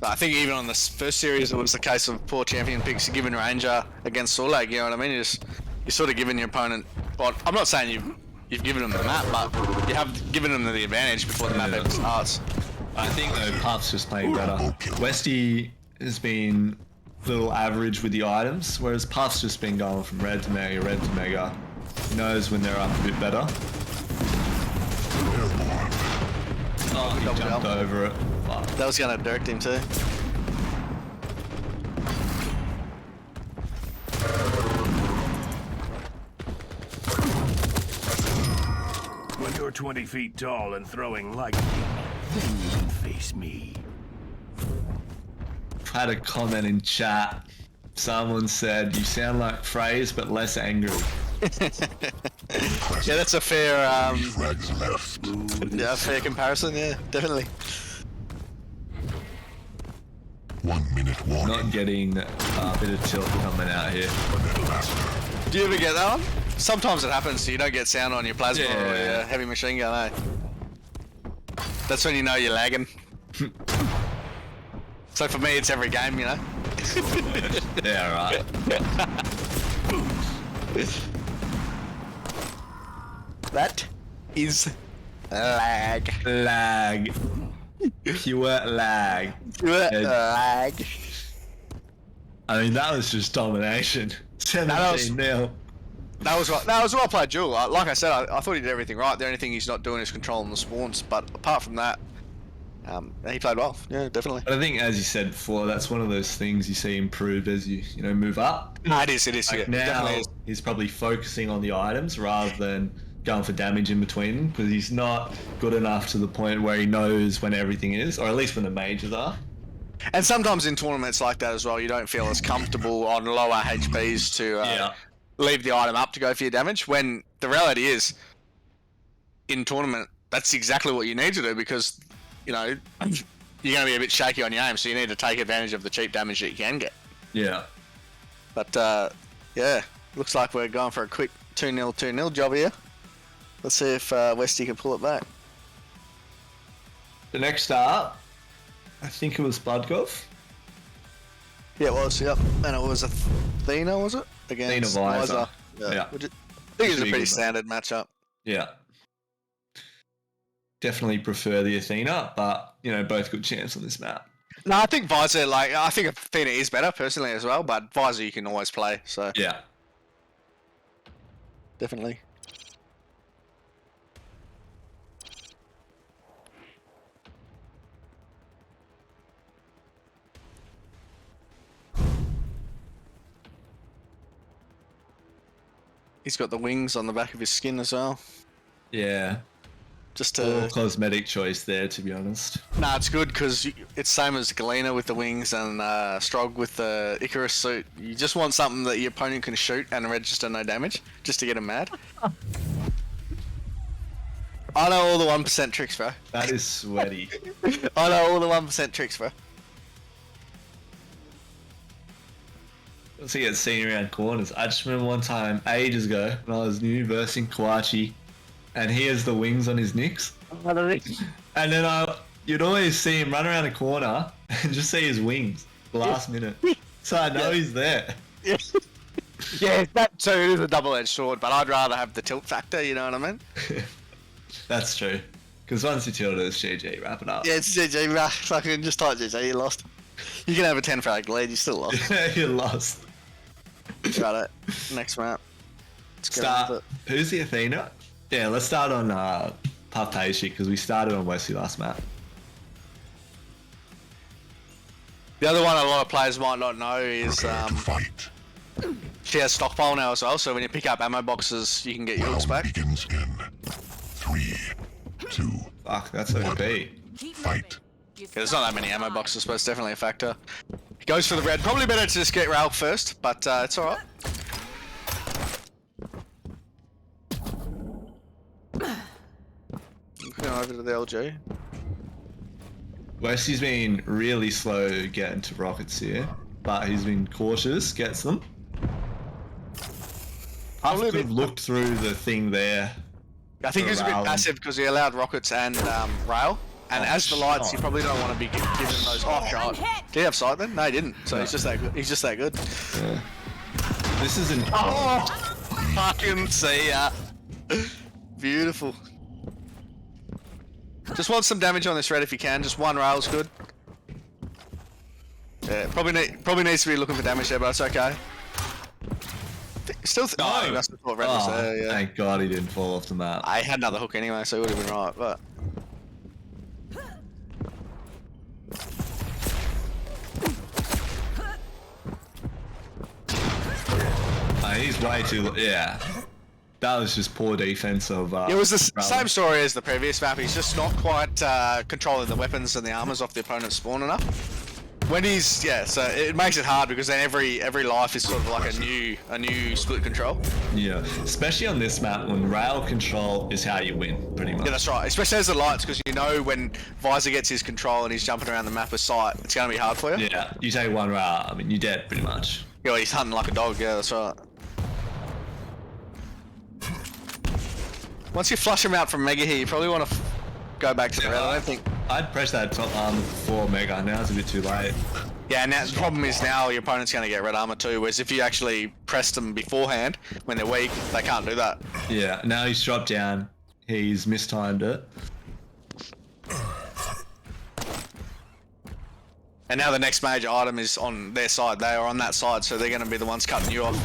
But I think even on this first series, it was the case of poor champion picks giving Ranger against Sorlag. You know what I mean? You're sort of giving your opponent. Well, I'm not saying you've given them the map, but you have given them the advantage before the map Yeah. ever starts. I think though Puff's just playing better. Westyy has been a little average with the items, whereas Puff's just been going from red to mega. He knows when they're up a bit better. Oh, he Double jumped jump. over it. Fuck. That was gonna direct him too. When you're 20 feet tall and throwing lightning, then you can face me. Had a comment in chat. Someone said, "You sound like Phrase, but less angry." Yeah, that's a fair Frags left. yeah, fair comparison. Yeah, definitely. 1 minute warning. Not getting a bit of tilt coming out here. Do you ever get that one? Sometimes it happens. So you don't get sound on your plasma or Yeah. your heavy machine gun. Eh? That's when you know you're lagging. So for me, it's every game, you know. Yeah, right. That is lag. Lag. Pure lag. Lag. I mean, that was just domination. 17 nil. That was right. That was well played, Jewel. Like I said, I thought he did everything right. The only thing he's not doing is controlling the spawns. But apart from that, he played well. Yeah, definitely. But I think, as you said before, that's one of those things you see improve as you move up. No, it is. It is. Like Yeah, it now, definitely is. he's probably focusing on the items rather than going for damage in between them, because he's not good enough to the point where he knows when everything is, or at least when the mages are. And sometimes in tournaments like that as well, you don't feel as comfortable on lower HPs to leave the item up to go for your damage. When the reality is, in tournament, that's exactly what you need to do, because you know you're going to be a bit shaky on your aim, so you need to take advantage of the cheap damage that you can get. Yeah. But yeah, looks like we're going for a quick 2-0 job here. Let's see if Westyy can pull it back. The next start, I think it was Budkov. Yeah, it was. Yep, and it was Athena, was it? Against Athena Visor. Yeah. Yeah. I think it was a Pretty pretty good, standard matchup. Yeah. Definitely prefer the Athena, but, both good chance on this map. No, I think Visor, I think Athena is better personally as well, but Visor you can always play, so Yeah. definitely. He's got the wings on the back of his skin as well. Yeah. Just Little to... cosmetic choice there, to be honest. Nah, it's good because it's same as Galena with the wings and Strog with the Icarus suit. You just want something that your opponent can shoot and register no damage, just to get him mad. I know all the 1% tricks, bro. That is sweaty. I know all the 1% tricks, bro. Once he gets seen around corners. I just remember one time, ages ago, when I was new versing Kuachi, and he has the wings on his nicks. And then you'd always see him run around a corner and just see his wings last minute. So I know he's there. Yeah, that too is a double-edged sword, but I'd rather have the tilt factor, you know what I mean? That's true. Because once you tilt it, it's GG. Wrap it up. Yeah, it's GG. Rah, fucking just type GG. You lost. You can have a 10 frag lead. You still lost. You lost. Got it. Next map. Let's go with Start. it. Who's the Athena? Yeah, let's start on puffpastri because we started on westyy last map. The other one a lot of players might not know is Prepare to fight. she has stockpile now as well. So when you pick up ammo boxes, you can get your hooks Round back. begins in 3, 2, Fuck, that's OP. fight. There's not that many ammo boxes, but it's definitely a factor. He goes for the red. Probably better to just get Rail first, but it's alright. Going over to the LG. Westyy's been really slow getting to rockets here, but he's been cautious, gets them. I Probably a could have bit- looked through the thing there. I think For he was a bit Rail. passive because he allowed rockets and Rail. And as the lights, you shot. probably don't want to be given those off shot. Did he have sight then? No, he didn't. So he's just that good. He's just that good. Yeah. This is an Oh, fucking see ya. Beautiful. Just want some damage on this red if you can. Just one rail's good. Yeah, probably needs to be looking for damage there, but it's okay. Still, oh, he must have thought red was Oh, there. Yeah. thank God he didn't fall off the map. I had another hook anyway, so it would have been right. But He's way too. Yeah. That was just poor defense of. it was the Rail. same story as the previous map. He's just not quite controlling the weapons and the armors off the opponent's spawn enough. When he's so it makes it hard because then every life is sort of like a new split control. Yeah, especially on this map when rail control is how you win, pretty much. Yeah, that's right. Especially as the lights, because you know when Visor gets his control and he's jumping around the map with sight, it's going to be hard for you. Yeah, you take one rail, I mean, you're dead, pretty much. Yeah, he's hunting like a dog. Yeah, that's right. Once you flush him out from Mega here, you probably want to go back to the red. I don't think. I'd press that top armor before Mega, now it's a bit too late. Yeah, and the problem is now your opponent's going to get red armor too, whereas if you actually press them beforehand, when they're weak, they can't do that. Yeah, now he's dropped down, he's mistimed it. And now the next major item is on their side. They are on that side, so they're going to be the ones cutting you off.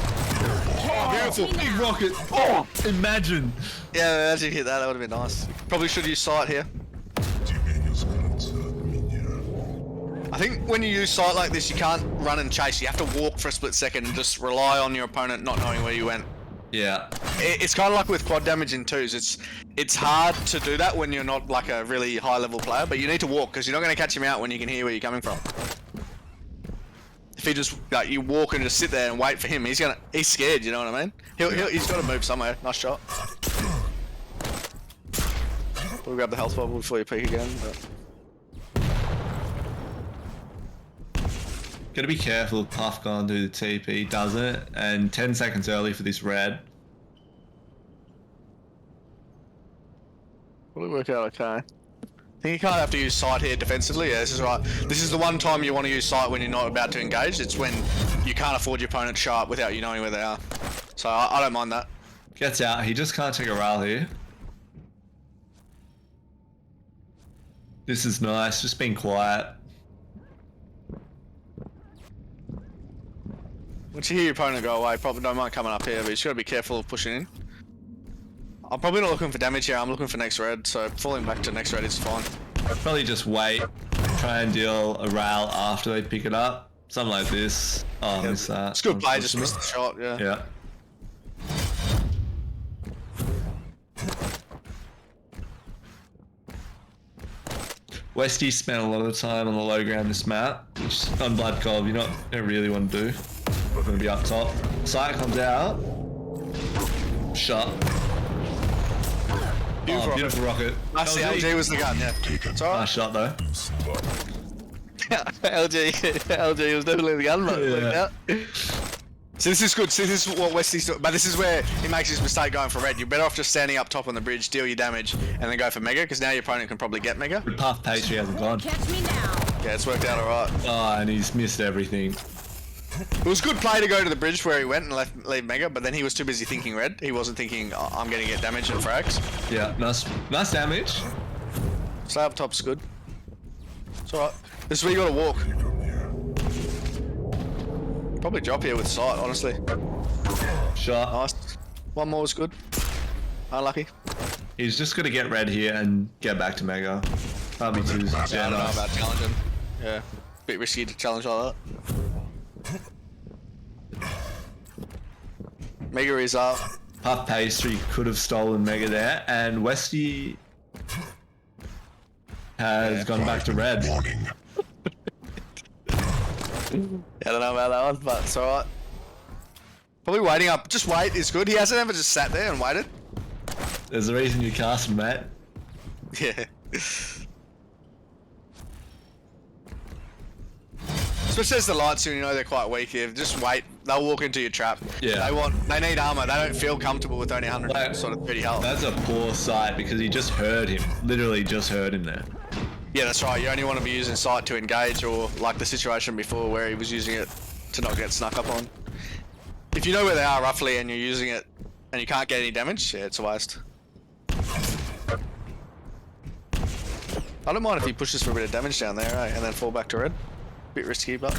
Oh, beautiful, big rocket! Oh, imagine! Yeah, as you hit that, that would have been nice. Probably should use sight here. I think when you use sight like this, you can't run and chase. You have to walk for a split second and just rely on your opponent not knowing where you went. Yeah. It's kind of like with quad damage in twos. It's hard to do that when you're not like a really high level player, but you need to walk because you're not going to catch him out when you can hear where you're coming from. If he just like you walk and just sit there and wait for him, he's scared. You know what I mean? He's got to move somewhere. Nice shot. We'll grab the health bubble before you peek again. But... Gotta be careful if Puff going through the TP, doesn't it? And 10 seconds early for this red. Will it work out okay? I think you can't have to use sight here defensively. Yeah, this is right. This is the one time you want to use sight when you're not about to engage. It's when you can't afford your opponent sharp without you knowing where they are. So I don't mind that. Gets out, he just can't take a rail here. This is nice, just being quiet. Once you hear your opponent go away, probably don't mind coming up here, but you just gotta be careful of pushing in. I'm probably not looking for damage here, I'm looking for next red, so falling back to next red is fine. I'd probably just wait, try and deal a rail after they pick it up. Something like this. Oh, I missed that. It's good play, just missed the shot, yeah. Yeah. Westyy spent a lot of the time on the low ground this map, which on Blood Cob you don't really want to do. We're going to be up top. Sight comes out. Shot. Beautiful Beautiful rocket. Nice, the LG was the gun, yeah. It's alright. Nice shot though. LG was definitely the gun, but it worked Yeah. out. So this is good. See, this is what Westyy's doing. But this is where he makes his mistake going for red. You're better off just standing up top on the bridge, deal your damage, and then go for mega, because now your opponent can probably get mega. Puffpastri hasn't gone. Catch me now. Yeah, it's worked out alright. Oh, and he's missed everything. It was good play to go to the bridge where he went and leave mega, but then he was too busy thinking red. He wasn't thinking, oh, I'm going to get damage and frags. Yeah, nice damage. Stay up top's good. It's alright. This is where you gotta walk. Probably drop here with sight, honestly. Shot. Nice. One more was good. Unlucky. He's just gonna get red here and get back to Mega. Can't be too. Yeah, I don't know nice. about challenging. Yeah. Bit risky to challenge like that. Mega is up. Puff Pastry could have stolen Mega there, and westyy has gone back to red. Warning. I don't know about that one, but it's alright. Probably waiting up. Just wait is good. He hasn't ever just sat there and waited. There's a reason you cast him, mate. Yeah. Especially as the lights soon, you know they're quite weak here. Just wait. They'll walk into your trap. Yeah. They need armor. They don't feel comfortable with only 100 Like, sort of 30 health. That's a poor sight because he just heard him. Literally just heard him there. Yeah, that's right. You only want to be using sight to engage, or like the situation before where he was using it to not get snuck up on. If you know where they are roughly and you're using it and you can't get any damage, yeah, it's a waste. I don't mind if he pushes for a bit of damage down there, eh? And then fall back to red. Bit risky, but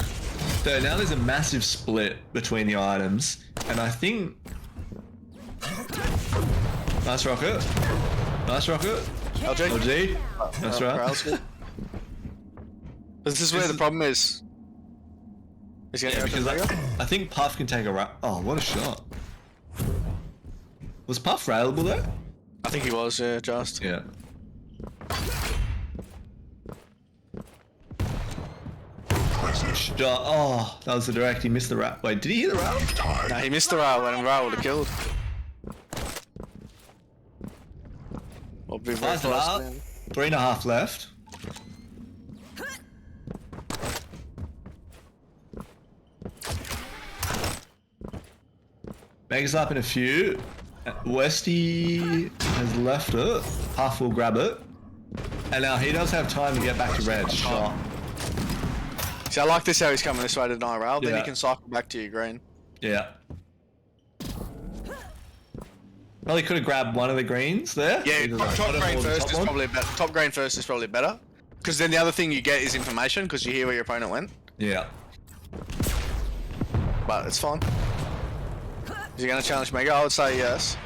So now there's a massive split between the items, and I think. Nice rocket. Nice rocket. LG. LG. That's right. Corral's good. This is where the problem is. He's gonna Yeah, go because for the I think Puff can take a Oh, what a shot. Was Puff railable there? I think he was, yeah, just. Yeah. Shot. Oh, that was the direct. He missed the rail. Wait, did he hit the rail? Time. No, he missed the rail when rail would have killed. Will be very Nice close. rail. Man. 3.5 left. Mega's up in a few. westyy has left it. Puff will grab it. And now he does have time to get back to red. Shot. See, I like this how he's coming this way to deny rail, then Yeah. you can cycle back to your green. Yeah. Well, he could have grabbed one of the greens there. Yeah, Either the top bottom green or the first top is one. probably better. Top green first is probably better. Because then the other thing you get is information, because you hear where your opponent went. Yeah. But it's fine. Is he going to challenge Mega? I would say yes.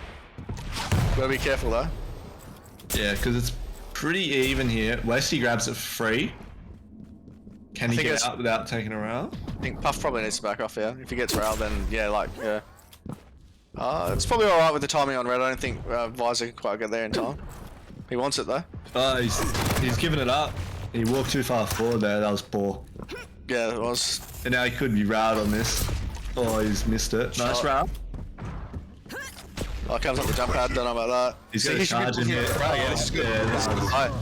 Gotta be careful though. Yeah, because it's pretty even here. westyy grabs it free. Can he think get it's- out without taking a round? I think Puff probably needs to back off here. If he gets railed, then yeah, like, yeah. It's probably alright with the timing on red. I don't think Visor can quite get there in time. He wants it though. Oh, he's given it up. He walked too far forward there. That was poor. Yeah, it was. And now he could be railed on this. Oh, he's missed it. Nice Shot. rail. Oh, it comes up the jump pad. Don't know about that. He's See, got a he should be charge in looking here. at the rail. Yeah, this is good. Yeah, This is good. Alright.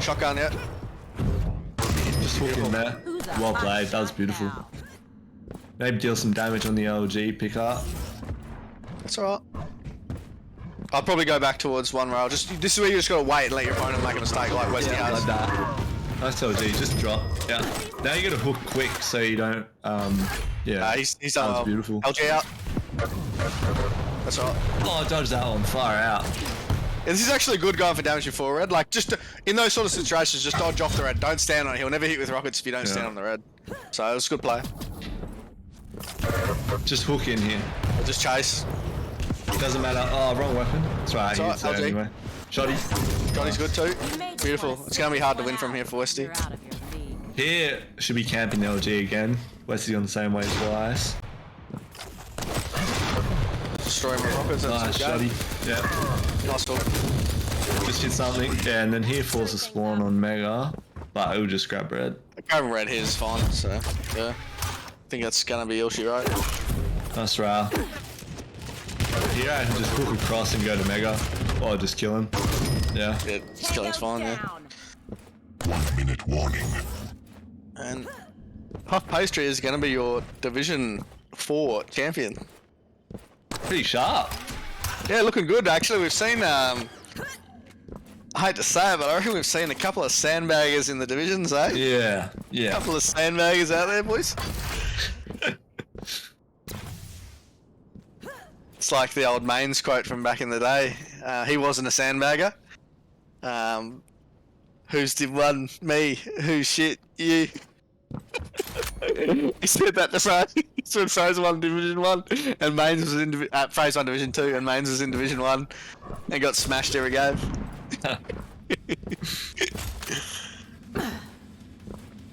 Shotgun, yeah. Just hook in there. Well played. That was beautiful. Maybe deal some damage on the LG pickup. That's alright. I'll probably go back towards one rail. Just this is where you just gotta wait and let your opponent make a mistake, like westyy Yeah, has. like that. Nice LG. Just drop. Yeah. Now you gotta hook quick so you don't. Yeah. He's That done was well. beautiful. LG out. That's alright. Oh, dodge that one. Far out. Yeah, this is actually good going for damage before red. Like just in those sort of situations, just dodge off the red. Don't stand on it. He'll never hit with rockets if you don't stand on the red. So it was a good play. Just hook in here. Or just chase. Doesn't matter. Oh, wrong weapon. That's right. It's He's alright, there LG. anyway. Shotty. Johnny's good too. Beautiful. It's gonna be hard to win from here for westyy. You're out of your league. Here should be camping LG again. westyy on the same way twice. Destroy my rockets. Nice, That's a good game. Shotty. Yeah. Nice talk. Just hit something. Yeah, and then here falls a spawn on Mega. But it'll just grab red. Grabbing red here is fine. So yeah, I think that's gonna be Ilshi, right? Nice rail. Here I can just hook across and go to Mega. Or just kill him. Yeah. Yeah, this killing's fine. Yeah. 1 minute warning. And Puff Pastry is gonna be your Division 4 champion. Pretty sharp. Yeah, looking good. Actually, we've seen. I hate to say it, but I reckon we've seen a couple of sandbaggers in the divisions, eh? Yeah. Yeah. Couple of sandbaggers out there, boys. It's like the old Mains quote from back in the day. He wasn't a sandbagger. Who's Div 1? Me. Who's shit? You. He said that to Fraser. He said Fraser won Division 1 and Mains was in Fraser won Division 2 and Mains was in Division 1 and got smashed every game.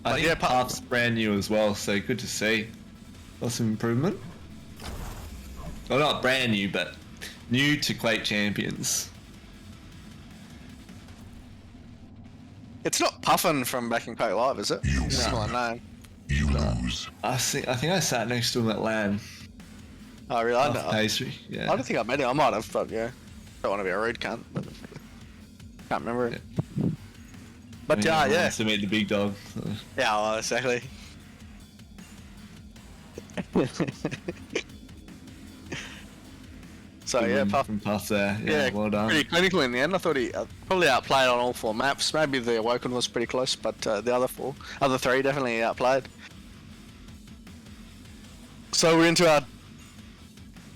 I think yeah, Puff's brand new as well, so good to see. Lots of improvement. Well, not brand new, but new to Quake Champions. It's not Puffin from back in Quake Live, is it? Similar name. You lose. I think I sat next to him at LAN. Oh, really? I Pastry. I Yeah. don't think I met him. I might have, but yeah. Don't want to be a rude cunt, but can't remember it. But yeah, Everyone yeah. wants to meet the big dog. So. Yeah, well, exactly. So Good yeah, win Puff. from Puff there. Yeah, well done. Pretty clinical in the end. I thought he probably outplayed on all 4 maps. Maybe the Awoken was pretty close, but the other 3 definitely outplayed. So we're into our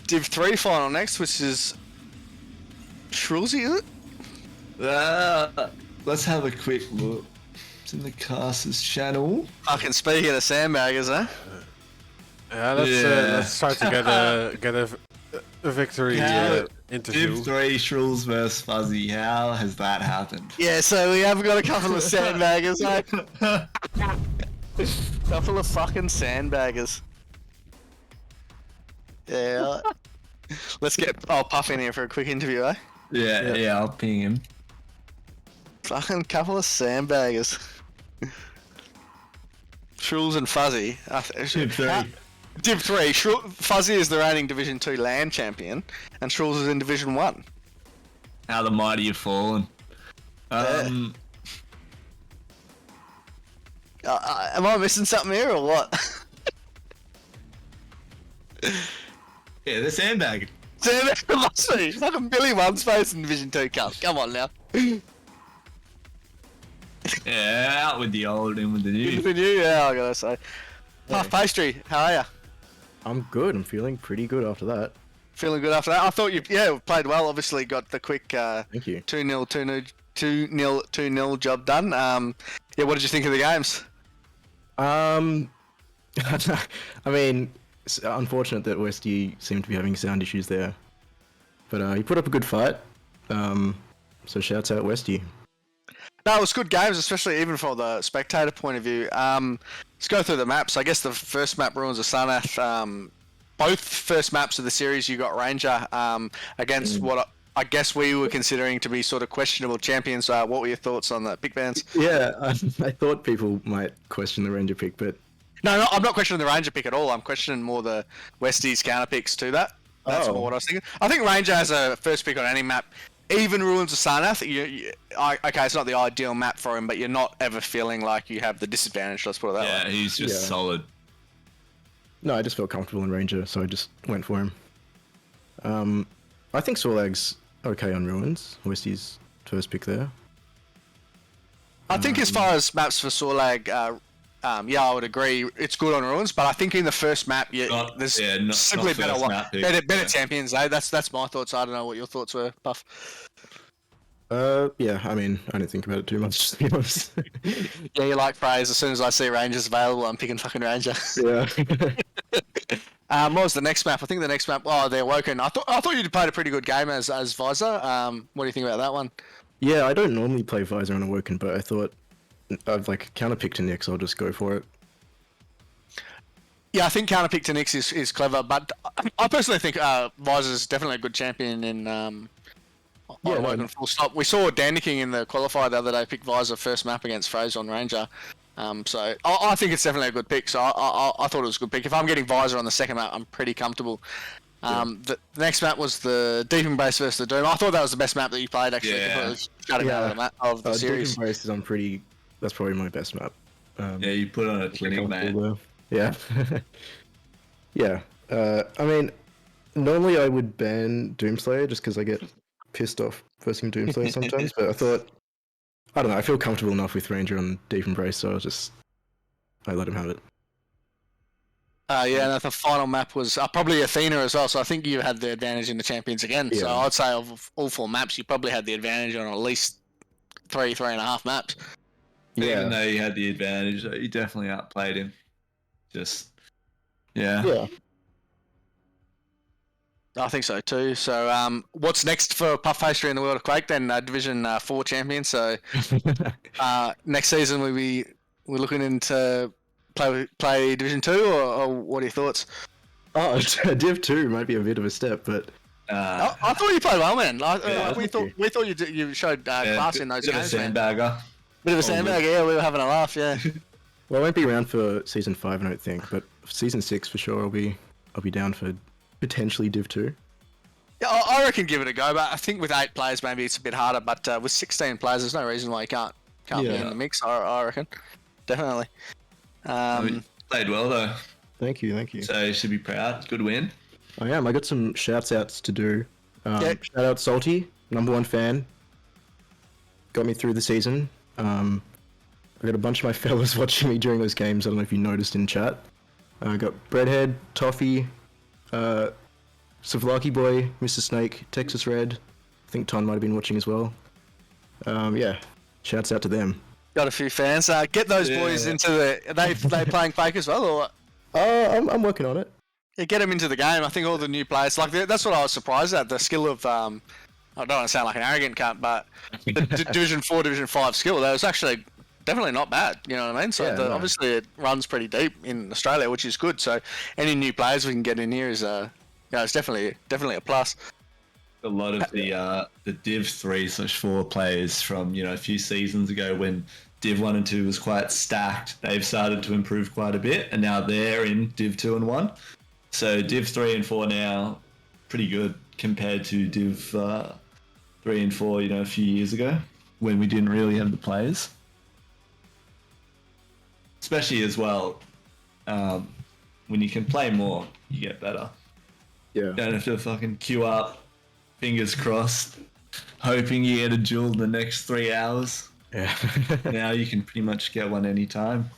Div 3 final next, which is Shrulzy, is it? Let's have a quick look. It's in the Casters channel. Fucking speaking of sandbaggers, huh? Yeah, Yeah. let's try to get a victory interview. Div 3 Shrills versus Fuzzy. How has that happened? Yeah, so we have got a couple of sandbaggers, mate. Couple of fucking sandbaggers. Yeah. Let's get Puff in here for a quick interview, eh? Yeah, I'll ping him. Fucking couple of sandbaggers. Shruls and Fuzzy. Div 3. Div 3. Fuzzy is the reigning Division 2 LAN champion, and Shruls is in Division 1. How the mighty have fallen. Am I missing something here or what? Yeah, they're sandbagging. Sandbag must be. Fucking Billy One's face in Division 2 Cup. Come on now. Yeah, out with the old, in with the new. Good for you, yeah, I gotta say. Puff Pastry, how are ya? I'm good. I'm feeling pretty good after that. Feeling good after that? I thought you, played well. Obviously, got the quick Thank you. 2-0 job done. Yeah, what did you think of the games? I mean, it's unfortunate that westyy seemed to be having sound issues there, but he put up a good fight. So shouts out westyy. No, it was good games, especially even from the spectator point of view. Let's go through the maps. I guess the first map, Ruins of Sanath. Both first maps of the series, you got Ranger against what I guess we were considering to be sort of questionable champions. What were your thoughts on the pick bans? Yeah, I thought people might question the Ranger pick, but No, I'm not questioning the Ranger pick at all. I'm questioning more the Westie's counter picks to that. That's more what I was thinking. I think Ranger has a first pick on any map. Even Ruins of Sanath, okay, it's not the ideal map for him, but you're not ever feeling like you have the disadvantage, let's put it that Yeah, way. he's just solid. no, I just felt comfortable in Ranger, so I just went for him. I think Sorlag's okay on Ruins. Westie's first pick there. I think as far as maps for Sorlag, yeah, I would agree. It's good on Ruins, but I think in the first map, there's simply not better first map pick, better champions. Eh? That's my thoughts. I don't know what your thoughts were, Puff. Yeah, I mean, I didn't think about it too much, to be honest. Yeah, you like Phrase. As soon as I see Rangers available, I'm picking fucking Ranger. Yeah. What was the next map? I think the next map. Oh, they're Woken. I thought you played a pretty good game as Visor. What do you think about that one? Yeah, I don't normally play Visor on Awoken, but I thought I've like counterpicked to Nyx, I'll just go for it. Yeah, I think counterpick to Nyx is clever, but I personally think Visor's definitely a good champion in Awoken, full stop. We saw Dandy in the qualifier the other day pick Visor first map against Fraser on Ranger. So I think it's definitely a good pick. So I thought it was a good pick. If I'm getting Visor on the second map, I'm pretty comfortable. The next map was the Deep Embrace versus the Doom. I thought that was the best map that you played, actually. Yeah. It was shutting out of the series. Deep Embrace is on pretty. That's probably my best map. Yeah, you put on a clinic, man. Yeah. Yeah. I mean, normally I would ban Doomslayer just because I get pissed off versing Doomslayer sometimes, but I thought, I don't know, I feel comfortable enough with Ranger on Deep Embrace, so I let him have it. Yeah, and the final map was probably Athena as well, so I think you had the advantage in the champions again. So Yeah. I'd say of all 4 maps, you probably had the advantage on at least three and a half maps. Even though he had the advantage, he definitely outplayed him. Just, yeah. Yeah. I think so too. So, what's next for puffpastri in the world of Quake? Then Division 4 champion. So, next season we're looking into play Division 2, or what are your thoughts? Oh, Div 2 might be a bit of a step, but I thought you played well, man. We thank thought you showed class in those games, man. Sandbagger. Bit of a sandbag, yeah. We were having a laugh, yeah. well, I won't be around for season 5, I don't think, but season 6 for sure. I'll be down for potentially Div 2. Yeah, I reckon give it a go, but I think with 8 players maybe it's a bit harder. But with 16 players, there's no reason why you can't be in the mix. I reckon, definitely. Played well though. Thank you. So you should be proud. Good win. I am. I got some shouts outs to do. Yeah. Shout out Salty, #1 fan. Got me through the season. I got a bunch of my fellas watching me during those games. I don't know if you noticed in chat. I got Breadhead, Toffee, Savlaki Boy, Mr. Snake, Texas Red. I think Ton might have been watching as well. Yeah, shouts out to them. Got a few fans. Get those boys into the. Are they playing Quake as well, or? I'm working on it. Yeah, get them into the game. I think all the new players, like that's what I was surprised at. The skill of, I don't want to sound like an arrogant cunt, but the Division 4, Division 5 skill, that was actually definitely not bad. You know what I mean? So obviously it runs pretty deep in Australia, which is good. So any new players we can get in here is, it's definitely a plus. A lot of the Div 3/4 players from a few seasons ago when Div 1 and 2 was quite stacked, they've started to improve quite a bit, and now they're in Div 2 and 1. So Div 3 and 4 now, pretty good compared to Div 3 and 4, a few years ago when we didn't really have the players. Especially as well, when you can play more, you get better. Yeah. You don't have to fucking queue up, fingers crossed, hoping you get a duel in the next 3 hours. Yeah. Now you can pretty much get one anytime.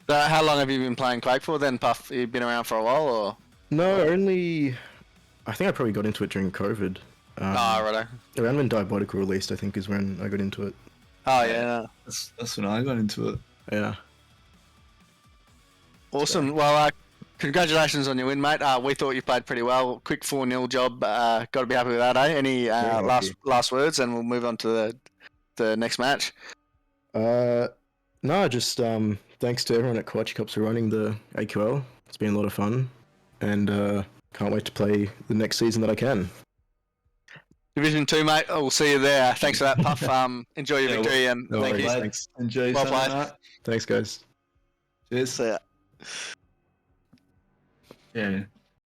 So how long have you been playing Quake for then, Puff? You've been around for a while, or? No, I think I probably got into it during COVID. Righto. Around when Diabolical released, I think is when I got into it. Oh, yeah. That's when I got into it. Yeah. Awesome. Well, congratulations on your win, mate. We thought you played pretty well. Quick 4-0 job. Got to be happy with that, eh? Any last words, and we'll move on to the next match. No, just thanks to everyone at kuachicups for running the AQL. It's been a lot of fun, and can't wait to play the next season that I can. Division 2, mate. We'll see you there. Thanks for that, Puff. Enjoy your victory, and no thank worries, you. thanks. Enjoy Well Sunday played. night. Thanks, guys. Cheers. See ya. Yeah.